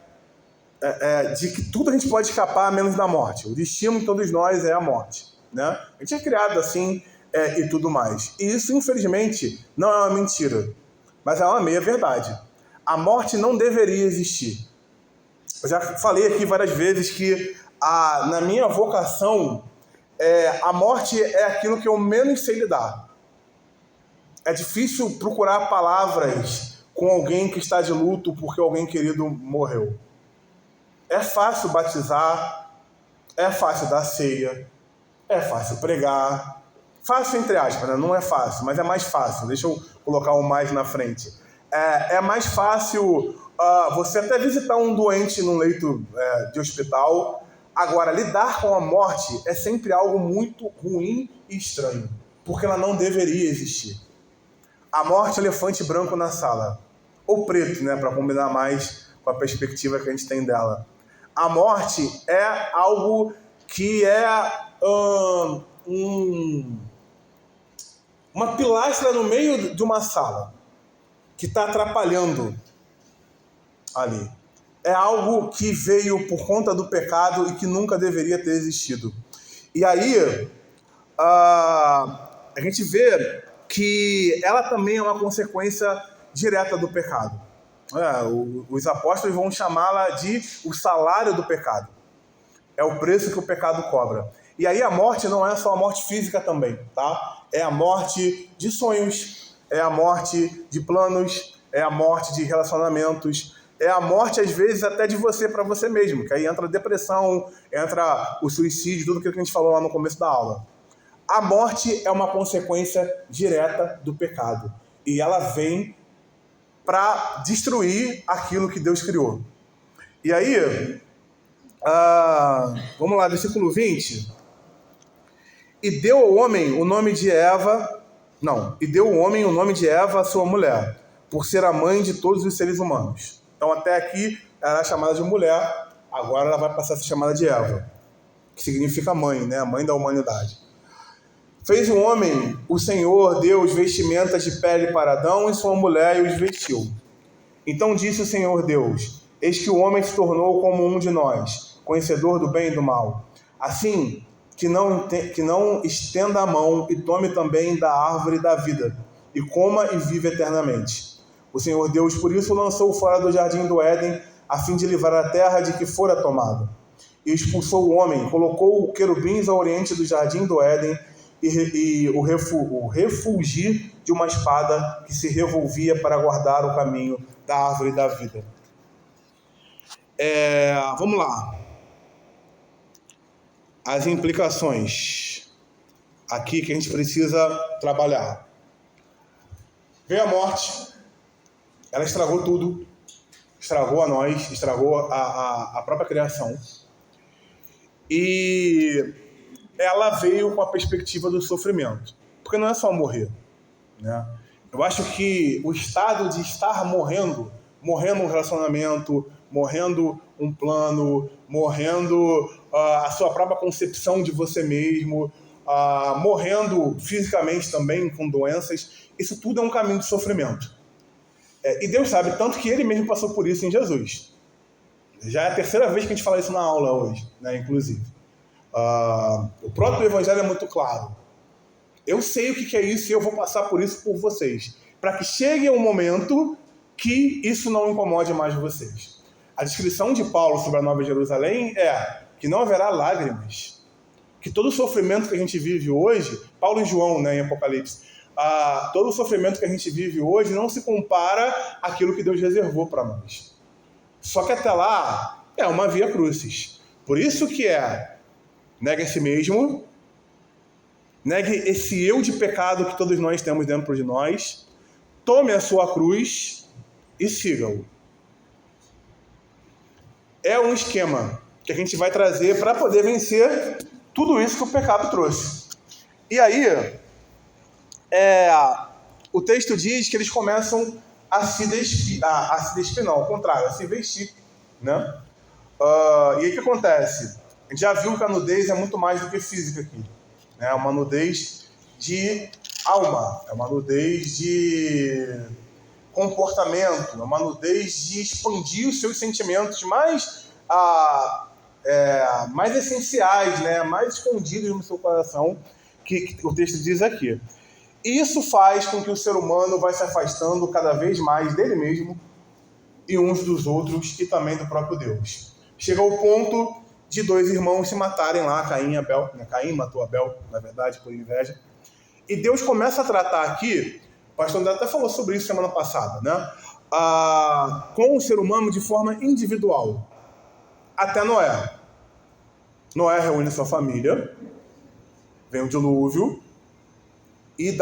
de que tudo a gente pode escapar, menos da morte. O destino de todos nós é a morte, né? A gente é criado assim e tudo mais. E isso, infelizmente, não é uma mentira, mas é uma meia-verdade. a morte não deveria existir. Eu já falei aqui várias vezes que na minha vocação, a morte é aquilo que eu menos sei lidar. É difícil procurar palavras com alguém que está de luto porque alguém querido morreu. É fácil batizar, é fácil dar ceia, é fácil pregar. Fácil entre aspas, né? Não é fácil, mas é mais fácil. Deixa eu colocar o mais na frente. É mais fácil você até visitar um doente num leito de hospital. Agora, lidar com a morte é sempre algo muito ruim e estranho, porque ela não deveria existir. A morte, elefante branco na sala. Ou preto, né, para combinar mais com a perspectiva que a gente tem dela. A morte é algo que é uma pilastra no meio de uma sala, que está atrapalhando ali. É algo que veio por conta do pecado e que nunca deveria ter existido. E aí, a gente vê que ela também é uma consequência direta do pecado. Os apóstolos vão chamá-la de o salário do pecado. É o preço que o pecado cobra. E aí a morte não é só a morte física também, tá? É a morte de sonhos, é a morte de planos, é a morte de relacionamentos, é a morte, às vezes, até de você para você mesmo, que aí entra a depressão, entra o suicídio, tudo aquilo que a gente falou lá no começo da aula. A morte é uma consequência direta do pecado. E ela vem para destruir aquilo que Deus criou. E aí, vamos lá, versículo 20. E deu ao homem o nome de Eva, a sua mulher, por ser a mãe de todos os seres humanos. Então até aqui ela era chamada de mulher, agora ela vai passar a ser chamada de Eva, que significa mãe, né? A mãe da humanidade. Fez o homem, o Senhor Deus, vestimentas de pele para Adão e sua mulher e os vestiu. Então disse o Senhor Deus: eis que o homem se tornou como um de nós, conhecedor do bem e do mal. Assim, que não estenda a mão e tome também da árvore da vida, e coma e vive eternamente. O Senhor Deus, por isso, lançou fora do jardim do Éden, a fim de livrar a terra de que fora tomada. E expulsou o homem, colocou querubins ao oriente do jardim do Éden, e o refulgir de uma espada que se revolvia para guardar o caminho da árvore da vida. Vamos lá. As implicações aqui que a gente precisa trabalhar. Veio a morte, ela estragou tudo, estragou a nós, estragou a própria criação. E ela veio com a perspectiva do sofrimento, porque não é só morrer, né? Eu acho que o estado de estar morrendo um relacionamento, morrendo um plano, morrendo a sua própria concepção de você mesmo, morrendo fisicamente também com doenças, isso tudo é um caminho de sofrimento. E Deus sabe, tanto que Ele mesmo passou por isso em Jesus. Já é a terceira vez que a gente fala isso na aula hoje, né, inclusive. O próprio Evangelho é muito claro. Eu sei o que é isso e eu vou passar por isso por vocês, para que chegue um momento que isso não incomode mais vocês. A descrição de Paulo sobre a Nova Jerusalém é que não haverá lágrimas, que todo o sofrimento que a gente vive hoje, Paulo e João, né, em Apocalipse, todo o sofrimento que a gente vive hoje não se compara àquilo que Deus reservou para nós. Só que até lá é uma via crucis. Por isso que negue a si mesmo, negue esse eu de pecado que todos nós temos dentro de nós, tome a sua cruz e siga-o. É um esquema que a gente vai trazer para poder vencer tudo isso que o pecado trouxe. E aí, o texto diz que eles começam a se despir, não, ao contrário, a se vestir, né? E aí o que acontece? A gente já viu que a nudez é muito mais do que física aqui. É uma nudez de alma, é uma nudez de comportamento, é uma nudez de expandir os seus sentimentos mais essenciais, né? Mais escondidos no seu coração, que o texto diz aqui. Isso faz com que o ser humano vai se afastando cada vez mais dele mesmo, e uns dos outros e também do próprio Deus. Chega ao ponto de dois irmãos se matarem lá, Caim e Abel. Caim matou Abel, na verdade, por inveja. E Deus começa a tratar aqui, o pastor André até falou sobre isso semana passada, né? Com o ser humano de forma individual. Até Noé. Noé reúne sua família, vem o dilúvio, e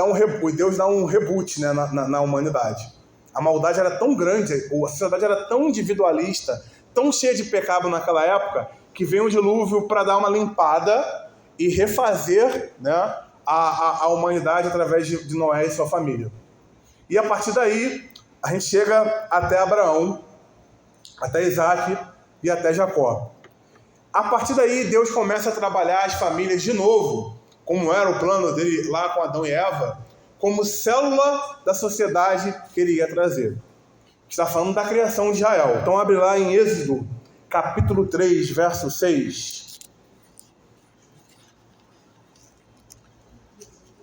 Deus dá um reboot, né, na humanidade. A maldade era tão grande, a sociedade era tão individualista, tão cheia de pecado naquela época, que vem o dilúvio para dar uma limpada e refazer, né, a humanidade através de Noé e sua família. E a partir daí, a gente chega até Abraão, até Isaac e até Jacó. A partir daí, Deus começa a trabalhar as famílias de novo, como era o plano dele lá com Adão e Eva, como célula da sociedade que ele ia trazer. Está falando da criação de Israel. Então abre lá em Êxodo, capítulo 3, verso 6.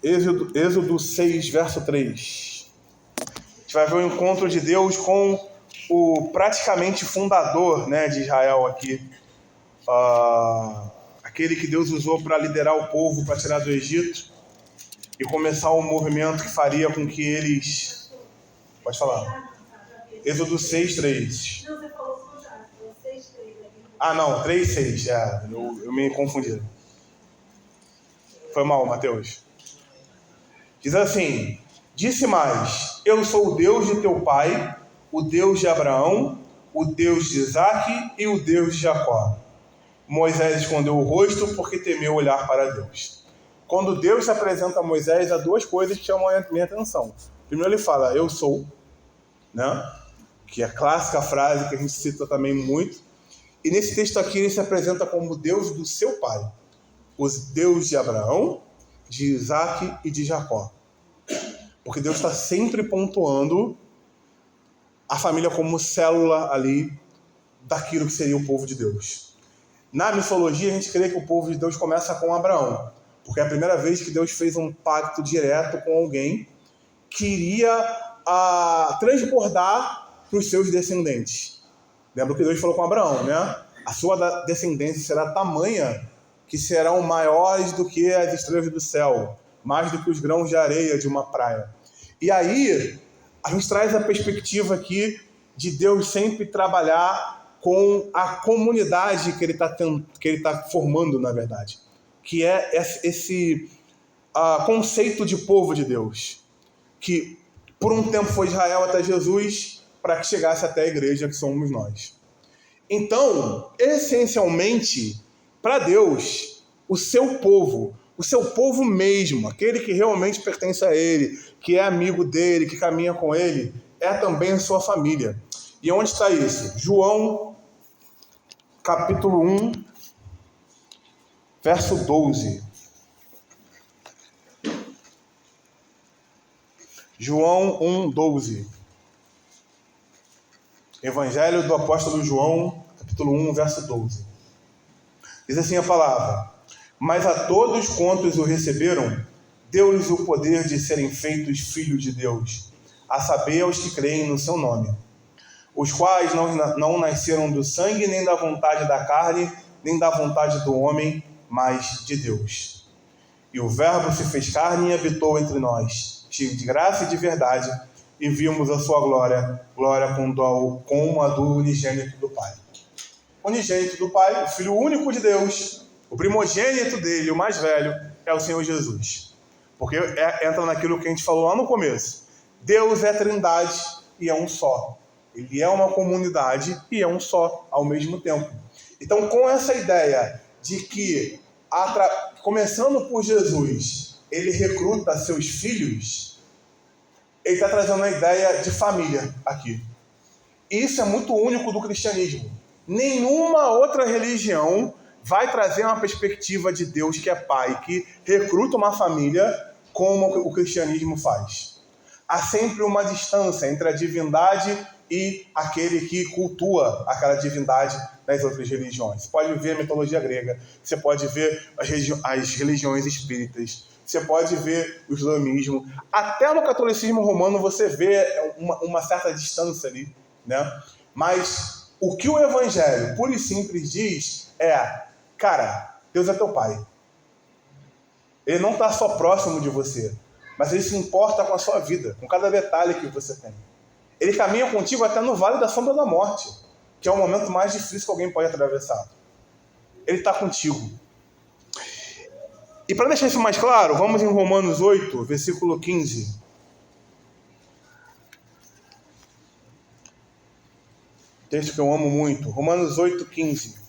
Êxodo 6, verso 3. A gente vai ver o encontro de Deus com o praticamente fundador, né, de Israel aqui. Aquele que Deus usou para liderar o povo, para tirar do Egito e começar um movimento que faria com que eles... Pode falar. Êxodo 6, 3. Não, você falou 6, 3. Não, 3, 6. Eu me confundi. Foi mal, Mateus. Diz assim: disse mais: eu sou o Deus de teu pai, o Deus de Abraão, o Deus de Isaque e o Deus de Jacó. Moisés escondeu o rosto porque temeu olhar para Deus. Quando Deus se apresenta a Moisés, há duas coisas que chamam a minha atenção. Primeiro ele fala, eu sou, né? Que é a clássica frase que a gente cita também muito. E nesse texto aqui ele se apresenta como Deus do seu pai. O Deus de Abraão, de Isaque e de Jacó. Porque Deus está sempre pontuando a família como célula ali daquilo que seria o povo de Deus. Na mitologia, a gente crê que o povo de Deus começa com Abraão, porque é a primeira vez que Deus fez um pacto direto com alguém que iria transbordar para os seus descendentes. Lembra que Deus falou com Abraão, né? A sua descendência será tamanha que serão maiores do que as estrelas do céu, mais do que os grãos de areia de uma praia. E aí, a gente traz a perspectiva aqui de Deus sempre trabalhar com a comunidade que ele tá formando, na verdade, que é esse conceito de povo de Deus, que por um tempo foi Israel até Jesus, para que chegasse até a igreja que somos nós. Então, essencialmente, para Deus, o seu povo mesmo, aquele que realmente pertence a ele, que é amigo dele, que caminha com ele, é também a sua família. E onde está isso? João, capítulo 1, verso 12. João 1, 12. Evangelho do apóstolo João, capítulo 1, verso 12. Diz assim a palavra: mas a todos quantos o receberam, deu-lhes o poder de serem feitos filhos de Deus, a saber, aos que creem no seu nome, os quais não nasceram do sangue, nem da vontade da carne, nem da vontade do homem, mas de Deus. E o Verbo se fez carne e habitou entre nós, cheio de graça e de verdade, e vimos a sua glória como a do unigênito do Pai. Unigênito do Pai, o Filho único de Deus, o primogênito dele, o mais velho, é o Senhor Jesus. Porque entra naquilo que a gente falou lá no começo. Deus é trindade e é um só. Ele é uma comunidade e é um só ao mesmo tempo. Então, com essa ideia de que, começando por Jesus, ele recruta seus filhos, ele está trazendo a ideia de família aqui. E isso é muito único do cristianismo. Nenhuma outra religião vai trazer uma perspectiva de Deus que é Pai, que recruta uma família como o cristianismo faz. Há sempre uma distância entre a divindade e aquele que cultua aquela divindade nas outras religiões. Você pode ver a mitologia grega, você pode ver as religiões espíritas, você pode ver o islamismo. Até no catolicismo romano você vê uma certa distância ali, né? Mas o que o Evangelho, puro e simples, diz cara, Deus é teu Pai. Ele não está só próximo de você, mas Ele se importa com a sua vida, com cada detalhe que você tem. Ele caminha contigo até no vale da sombra da morte, que é o momento mais difícil que alguém pode atravessar. Ele está contigo. E para deixar isso mais claro, vamos em Romanos 8, versículo 15. Texto que eu amo muito. Romanos 8, 15.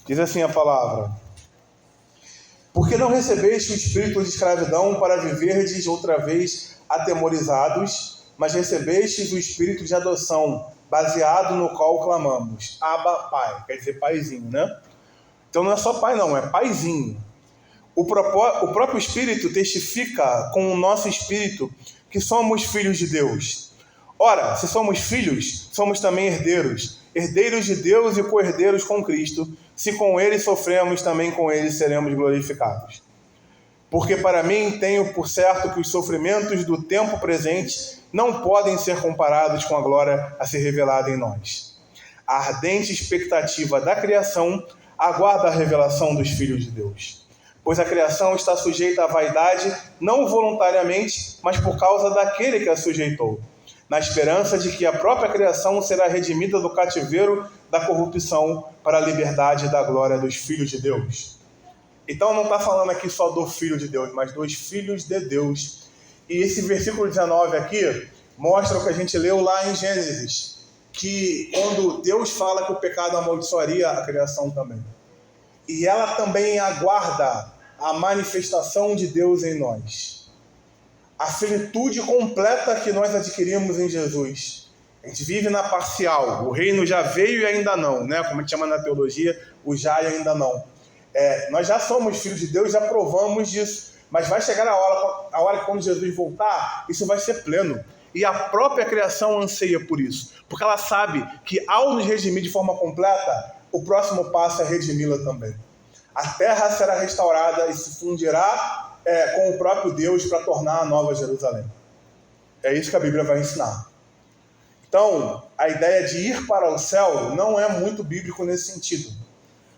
Diz assim a palavra: porque não recebeste o espírito de escravidão para viverdes outra vez atemorizados, mas recebestes o espírito de adoção, baseado no qual clamamos, Abba, Pai. Quer dizer paizinho, né? Então não é só pai não, é paizinho. O próprio Espírito testifica com o nosso espírito que somos filhos de Deus. Ora, se somos filhos, somos também herdeiros, herdeiros de Deus e co-herdeiros com Cristo. Se com Ele sofremos, também com Ele seremos glorificados. Porque para mim tenho por certo que os sofrimentos do tempo presente não podem ser comparados com a glória a ser revelada em nós. A ardente expectativa da criação aguarda a revelação dos filhos de Deus. Pois a criação está sujeita à vaidade, não voluntariamente, mas por causa daquele que a sujeitou, na esperança de que a própria criação será redimida do cativeiro da corrupção para a liberdade da glória dos filhos de Deus. Então não está falando aqui só do Filho de Deus, mas dos filhos de Deus. E esse versículo 19 aqui mostra o que a gente leu lá em Gênesis, que quando Deus fala que o pecado amaldiçoaria a criação também. E ela também aguarda a manifestação de Deus em nós. A finitude completa que nós adquirimos em Jesus. A gente vive na parcial. O reino já veio e ainda não, né? Como a gente chama na teologia, o já e ainda não. Nós já somos filhos de Deus, já provamos disso. Mas vai chegar a hora que quando Jesus voltar, isso vai ser pleno. E a própria criação anseia por isso. Porque ela sabe que ao nos redimir de forma completa, o próximo passo é redimi-la também. A terra será restaurada e se fundirá com o próprio Deus para tornar a nova Jerusalém. É isso que a Bíblia vai ensinar. Então, a ideia de ir para o céu não é muito bíblico nesse sentido.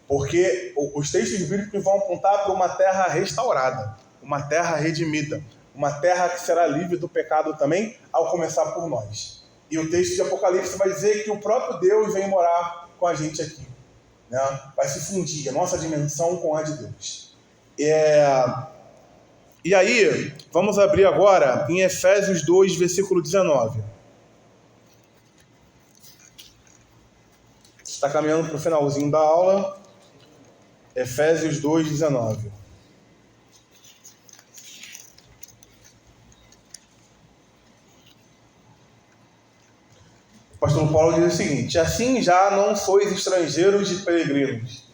Porque os textos bíblicos vão apontar para uma terra restaurada, uma terra redimida, uma terra que será livre do pecado também, ao começar por nós. E o texto de Apocalipse vai dizer que o próprio Deus vem morar com a gente aqui. Né? Vai se fundir a nossa dimensão com a de Deus. E aí, vamos abrir agora em Efésios 2, versículo 19. Está caminhando para o finalzinho da aula. Efésios 2, 19. O apóstolo Paulo diz o seguinte: assim já não sois estrangeiros e peregrinos,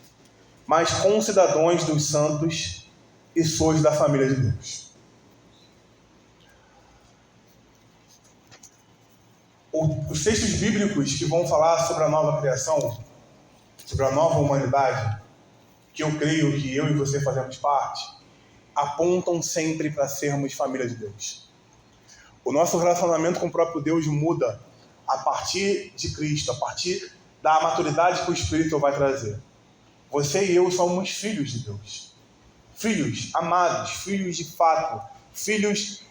mas concidadãos dos santos e sois da família de Deus. Os textos bíblicos que vão falar sobre a nova criação, sobre a nova humanidade, que eu creio que eu e você fazemos parte, apontam sempre para sermos família de Deus. O nosso relacionamento com o próprio Deus muda a partir de Cristo, a partir da maturidade que o Espírito vai trazer. Você e eu somos filhos de Deus. Filhos amados, filhos de fato, filhos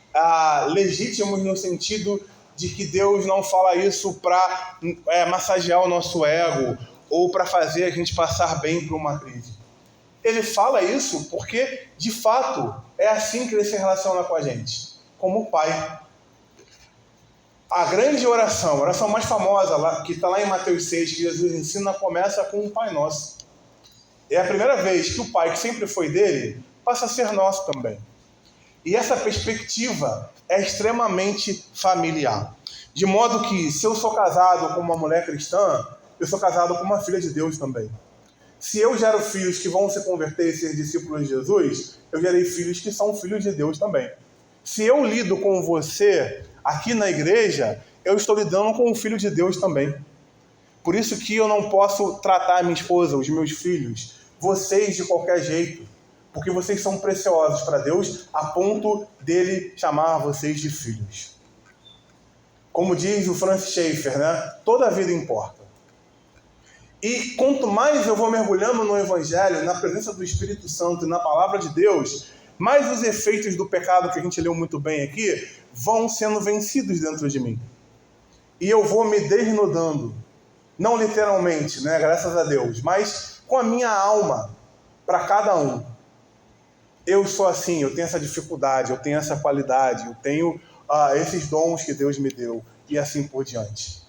legítimos no sentido de que Deus não fala isso para massagear o nosso ego ou para fazer a gente passar bem por uma crise. Ele fala isso porque, de fato, é assim que ele se relaciona com a gente, como Pai. A grande oração, a oração mais famosa, que está lá em Mateus 6, que Jesus ensina, começa com um Pai Nosso. É a primeira vez que o Pai, que sempre foi dele, passa a ser nosso também. E essa perspectiva é extremamente familiar. De modo que, se eu sou casado com uma mulher cristã, eu sou casado com uma filha de Deus também. Se eu gero filhos que vão se converter e ser discípulos de Jesus, eu gerei filhos que são filhos de Deus também. Se eu lido com você aqui na igreja, eu estou lidando com o Filho de Deus também. Por isso que eu não posso tratar a minha esposa, os meus filhos, vocês de qualquer jeito. porque vocês são preciosos para Deus a ponto dele chamar vocês de filhos. Como diz o Francis Schaeffer, né? Toda a vida importa. E quanto mais eu vou mergulhando no Evangelho, na presença do Espírito Santo e na palavra de Deus, mais os efeitos do pecado que a gente leu muito bem aqui vão sendo vencidos dentro de mim. E eu vou me desnudando, não literalmente, né, graças a Deus, mas com a minha alma para cada um. Eu sou assim, eu tenho essa dificuldade, eu tenho essa qualidade, eu tenho esses dons que Deus me deu e assim por diante.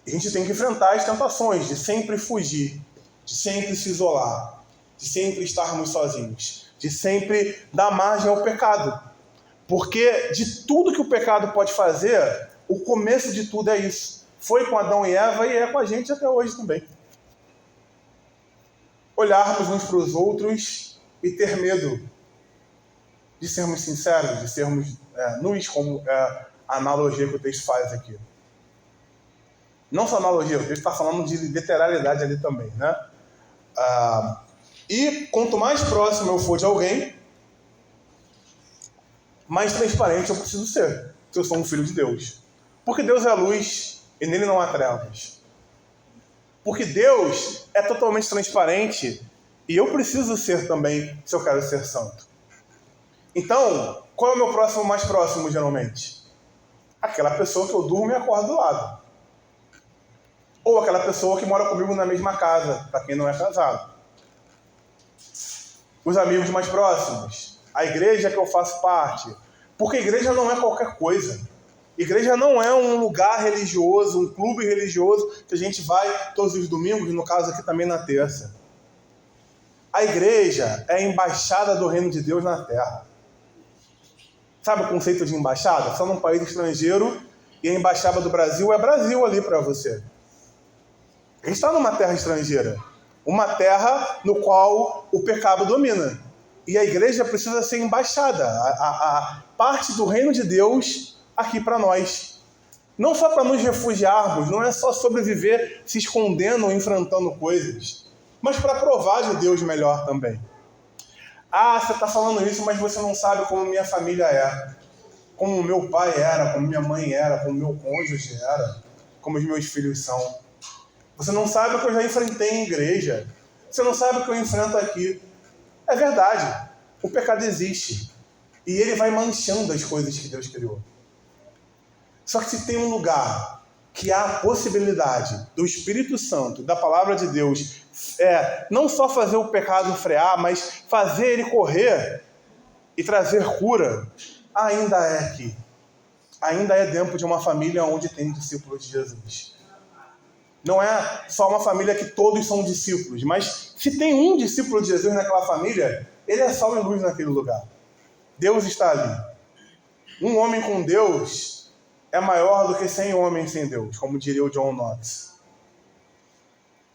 A gente tem que enfrentar as tentações de sempre fugir, de sempre se isolar, de sempre estarmos sozinhos, de sempre dar margem ao pecado. Porque de tudo que o pecado pode fazer, o começo de tudo é isso. Foi com Adão e Eva e é com a gente até hoje também. Olharmos uns para os outros e ter medo de sermos sinceros, de sermos nus, como a analogia que o texto faz aqui. Não só analogia, o texto está falando de literalidade ali também, né? E quanto mais próximo eu for de alguém, mais transparente eu preciso ser, se eu sou um filho de Deus. Porque Deus é luz e nele não há trevas. Porque Deus é totalmente transparente e eu preciso ser também, se eu quero ser santo. Então, qual é o meu próximo mais próximo, geralmente? Aquela pessoa que eu durmo e acordo do lado. Ou aquela pessoa que mora comigo na mesma casa, para quem não é casado. Os amigos mais próximos. A igreja que eu faço parte. Porque a igreja não é qualquer coisa. Igreja não é um lugar religioso, um clube religioso que a gente vai todos os domingos, no caso aqui também na terça. A igreja é a embaixada do reino de Deus na terra. Sabe o conceito de embaixada? Você está num país estrangeiro e a embaixada do Brasil é Brasil ali para você. A gente está numa terra estrangeira. Uma terra no qual o pecado domina. E a igreja precisa ser embaixada. A parte do reino de Deus aqui para nós. Não só para nos refugiarmos, não é só sobreviver se escondendo ou enfrentando coisas, mas para provar de Deus melhor também. Você está falando isso, mas você não sabe como minha família é. Como meu pai era, como minha mãe era, como meu cônjuge era, como os meus filhos são. Você não sabe o que eu já enfrentei em igreja. Você não sabe o que eu enfrento aqui. É verdade. O pecado existe. E ele vai manchando as coisas que Deus criou. Só que se tem um lugar que há a possibilidade do Espírito Santo, da Palavra de Deus, não só fazer o pecado frear, mas fazer ele correr e trazer cura, ainda é aqui. Ainda é dentro de uma família onde tem discípulos de Jesus. Não é só uma família que todos são discípulos, mas se tem um discípulo de Jesus naquela família, ele é sal e luz naquele lugar. Deus está ali. Um homem com Deus é maior do que 100 homens sem Deus, como diria o John Knox.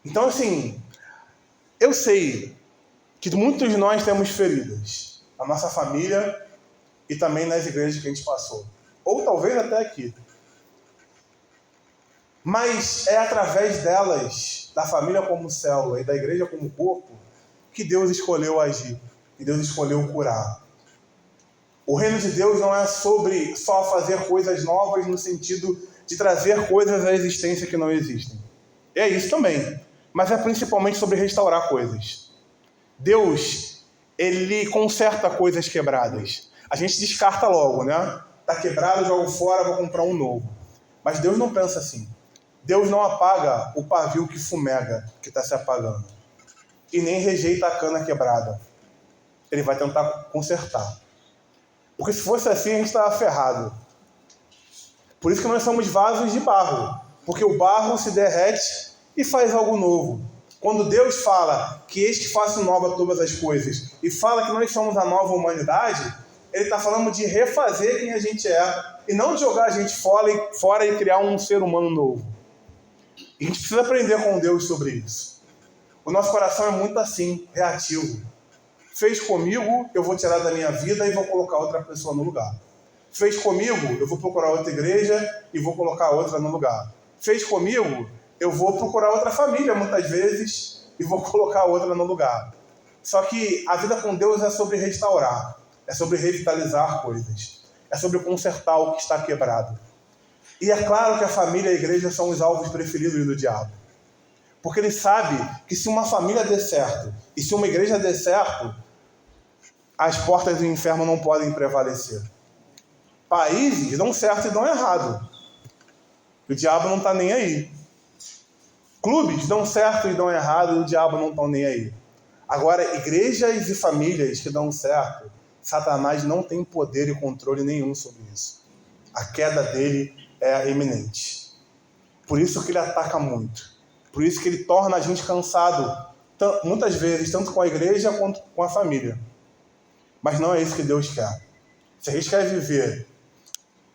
Então, assim, eu sei que muitos de nós temos feridas. Na nossa família e também nas igrejas que a gente passou. Ou talvez até aqui. Mas é através delas, da família como célula e da igreja como corpo, que Deus escolheu agir, que Deus escolheu curar. O reino de Deus não é sobre só fazer coisas novas no sentido de trazer coisas à existência que não existem. É isso também, mas é principalmente sobre restaurar coisas. Deus, ele conserta coisas quebradas. A gente descarta logo, né? Tá quebrado, jogo fora, vou comprar um novo. Mas Deus não pensa assim. Deus não apaga o pavio que fumega, que está se apagando. E nem rejeita a cana quebrada. Ele vai tentar consertar. Porque se fosse assim, a gente estava ferrado. Por isso que nós somos vasos de barro. Porque o barro se derrete e faz algo novo. Quando Deus fala que eis que faço nova todas as coisas e fala que nós somos a nova humanidade, ele está falando de refazer quem a gente é e não de jogar a gente fora e criar um ser humano novo. E a gente precisa aprender com Deus sobre isso. O nosso coração é muito assim, reativo. Fez comigo, eu vou tirar da minha vida e vou colocar outra pessoa no lugar. Fez comigo, eu vou procurar outra igreja e vou colocar outra no lugar. Fez comigo, eu vou procurar outra família muitas vezes e vou colocar outra no lugar. Só que a vida com Deus é sobre restaurar, é sobre revitalizar coisas, é sobre consertar o que está quebrado. E é claro que a família e a igreja são os alvos preferidos do diabo. Porque ele sabe que se uma família der certo e se uma igreja der certo, as portas do inferno não podem prevalecer. Países dão certo e dão errado. O diabo não está nem aí. Clubes dão certo e dão errado e o diabo não está nem aí. Agora, igrejas e famílias que dão certo, Satanás não tem poder e controle nenhum sobre isso. A queda dele é iminente. Por isso que ele ataca muito. Por isso que ele torna a gente cansado, muitas vezes, tanto com a igreja quanto com a família. Mas não é isso que Deus quer. Se a gente quer viver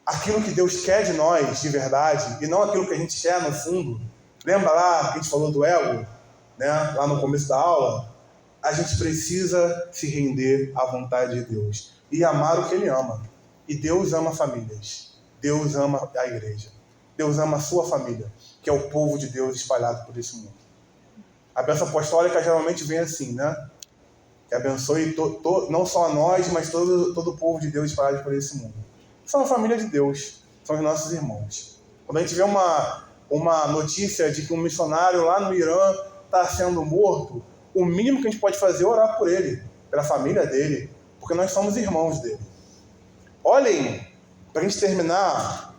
aquilo que Deus quer de nós, de verdade, e não aquilo que a gente quer no fundo, lembra lá que a gente falou do ego, né? Lá no começo da aula? A gente precisa se render à vontade de Deus e amar o que Ele ama. E Deus ama famílias. Deus ama a igreja. Deus ama a sua família, que é o povo de Deus espalhado por esse mundo. A bênção apostólica geralmente vem assim, né? Que abençoe não só a nós, mas todo o povo de Deus espalhado por esse mundo. São a família de Deus, são os nossos irmãos. Quando a gente vê uma notícia de que um missionário lá no Irã está sendo morto, o mínimo que a gente pode fazer é orar por ele, pela família dele, porque nós somos irmãos dele. Olhem, para a gente terminar,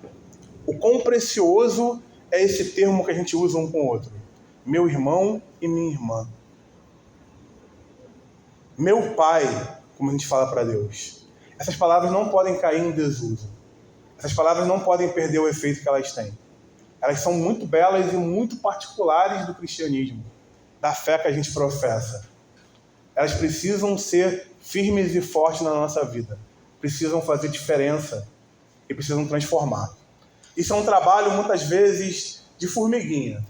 o quão precioso é esse termo que a gente usa um com o outro. Meu irmão e minha irmã. Meu pai, como a gente fala para Deus. Essas palavras não podem cair em desuso. Essas palavras não podem perder o efeito que elas têm. Elas são muito belas e muito particulares do cristianismo, da fé que a gente professa. Elas precisam ser firmes e fortes na nossa vida. Precisam fazer diferença e precisam transformar. Isso é um trabalho, muitas vezes, de formiguinha,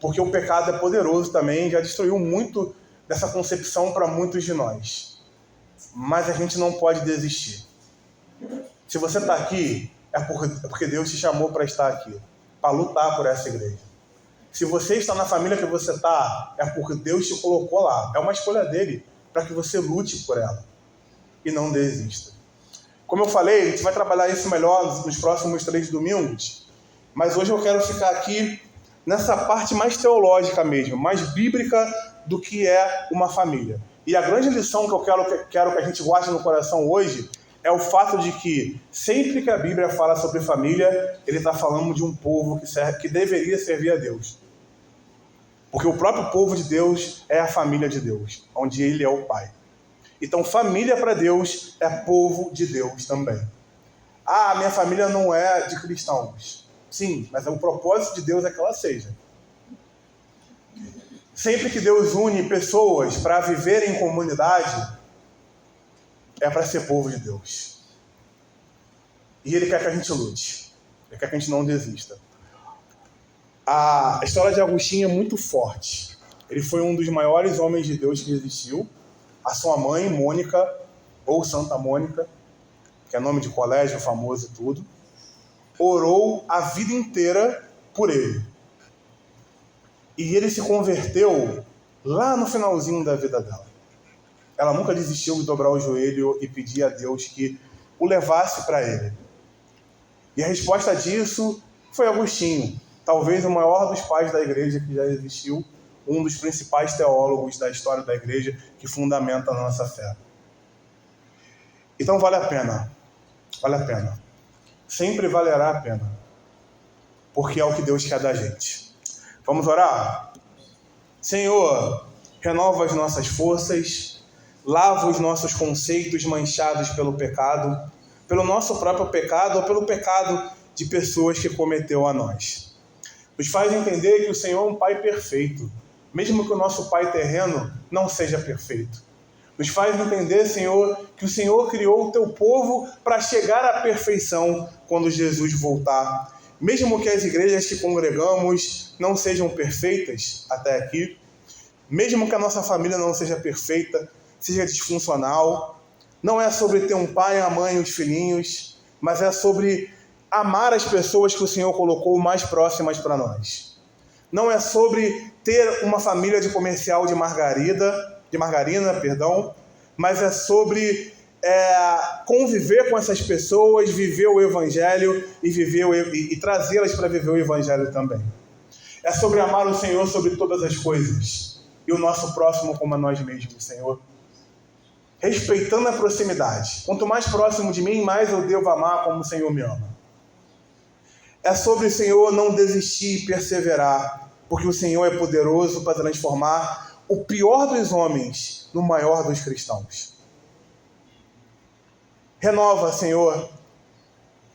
porque o pecado é poderoso também, já destruiu muito dessa concepção para muitos de nós. Mas a gente não pode desistir. Se você está aqui, é porque Deus te chamou para estar aqui, para lutar por essa igreja. Se você está na família que você está, é porque Deus te colocou lá. É uma escolha dele para que você lute por ela e não desista. Como eu falei, a gente vai trabalhar isso melhor nos próximos 3 domingos, mas hoje eu quero ficar aqui nessa parte mais teológica mesmo, mais bíblica do que é uma família. E a grande lição que eu quero que a gente guarde no coração hoje é o fato de que sempre que a Bíblia fala sobre família, ele está falando de um povo que deveria servir a Deus. Porque o próprio povo de Deus é a família de Deus, onde ele é o Pai. Então, família para Deus é povo de Deus também. Ah, minha família não é de cristãos. Sim, mas o propósito de Deus é que ela seja. Sempre que Deus une pessoas para viver em comunidade, é para ser povo de Deus. E Ele quer que a gente lute. Ele quer que a gente não desista. A história de Agostinho é muito forte. Ele foi um dos maiores homens de Deus que existiu. A sua mãe, Mônica, ou Santa Mônica, que é nome de colégio famoso e tudo, orou a vida inteira por ele. E ele se converteu lá no finalzinho da vida dela. Ela nunca desistiu de dobrar o joelho e pedir a Deus que o levasse para ele. E a resposta disso foi Agostinho, talvez o maior dos pais da igreja que já existiu, um dos principais teólogos da história da igreja que fundamenta a nossa fé. Então vale a pena. Vale a pena. Sempre valerá a pena. Porque é o que Deus quer da gente. Vamos orar? Senhor, renova as nossas forças, lava os nossos conceitos manchados pelo pecado, pelo nosso próprio pecado ou pelo pecado de pessoas que cometeu a nós. Nos faz entender que o Senhor é um Pai perfeito, mesmo que o nosso Pai terreno não seja perfeito. Nos faz entender, Senhor, que o Senhor criou o teu povo para chegar à perfeição quando Jesus voltar. Mesmo que as igrejas que congregamos não sejam perfeitas até aqui, mesmo que a nossa família não seja perfeita, seja disfuncional, não é sobre ter um pai, a mãe e os filhinhos, mas é sobre amar as pessoas que o Senhor colocou mais próximas para nós. Não é sobre ter uma família de comercial de margarida, mas é sobre conviver com essas pessoas, viver o Evangelho e trazê-las para viver o Evangelho também. É sobre amar o Senhor sobre todas as coisas e o nosso próximo como a nós mesmos, Senhor. Respeitando a proximidade. Quanto mais próximo de mim, mais eu devo amar como o Senhor me ama. É sobre, Senhor, não desistir e perseverar, porque o Senhor é poderoso para transformar o pior dos homens no maior dos cristãos. Renova, Senhor,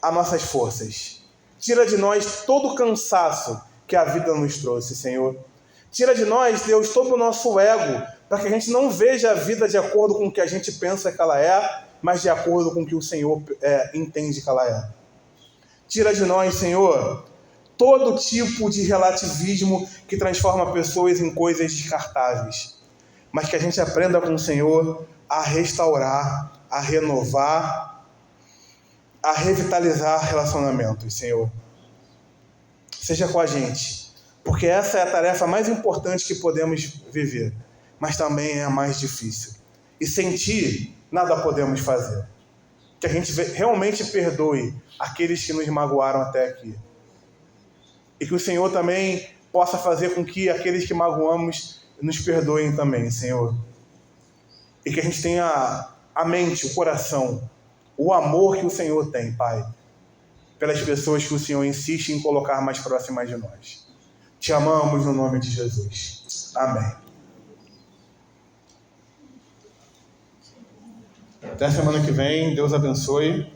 as nossas forças. Tira de nós todo o cansaço que a vida nos trouxe, Senhor. Tira de nós, Deus, todo o nosso ego, para que a gente não veja a vida de acordo com o que a gente pensa que ela é, mas de acordo com o que o Senhor entende que ela é. Tira de nós, Senhor, todo tipo de relativismo que transforma pessoas em coisas descartáveis, mas que a gente aprenda com o Senhor a restaurar, a renovar, a revitalizar relacionamentos, Senhor. Seja com a gente, porque essa é a tarefa mais importante que podemos viver, mas também é a mais difícil. E sem Ti, nada podemos fazer. Que a gente realmente perdoe aqueles que nos magoaram até aqui. E que o Senhor também possa fazer com que aqueles que magoamos nos perdoem também, Senhor. E que a gente tenha a mente, o coração, o amor que o Senhor tem, Pai, pelas pessoas que o Senhor insiste em colocar mais próximas de nós. Te amamos no nome de Jesus. Amém. Até semana que vem. Deus abençoe.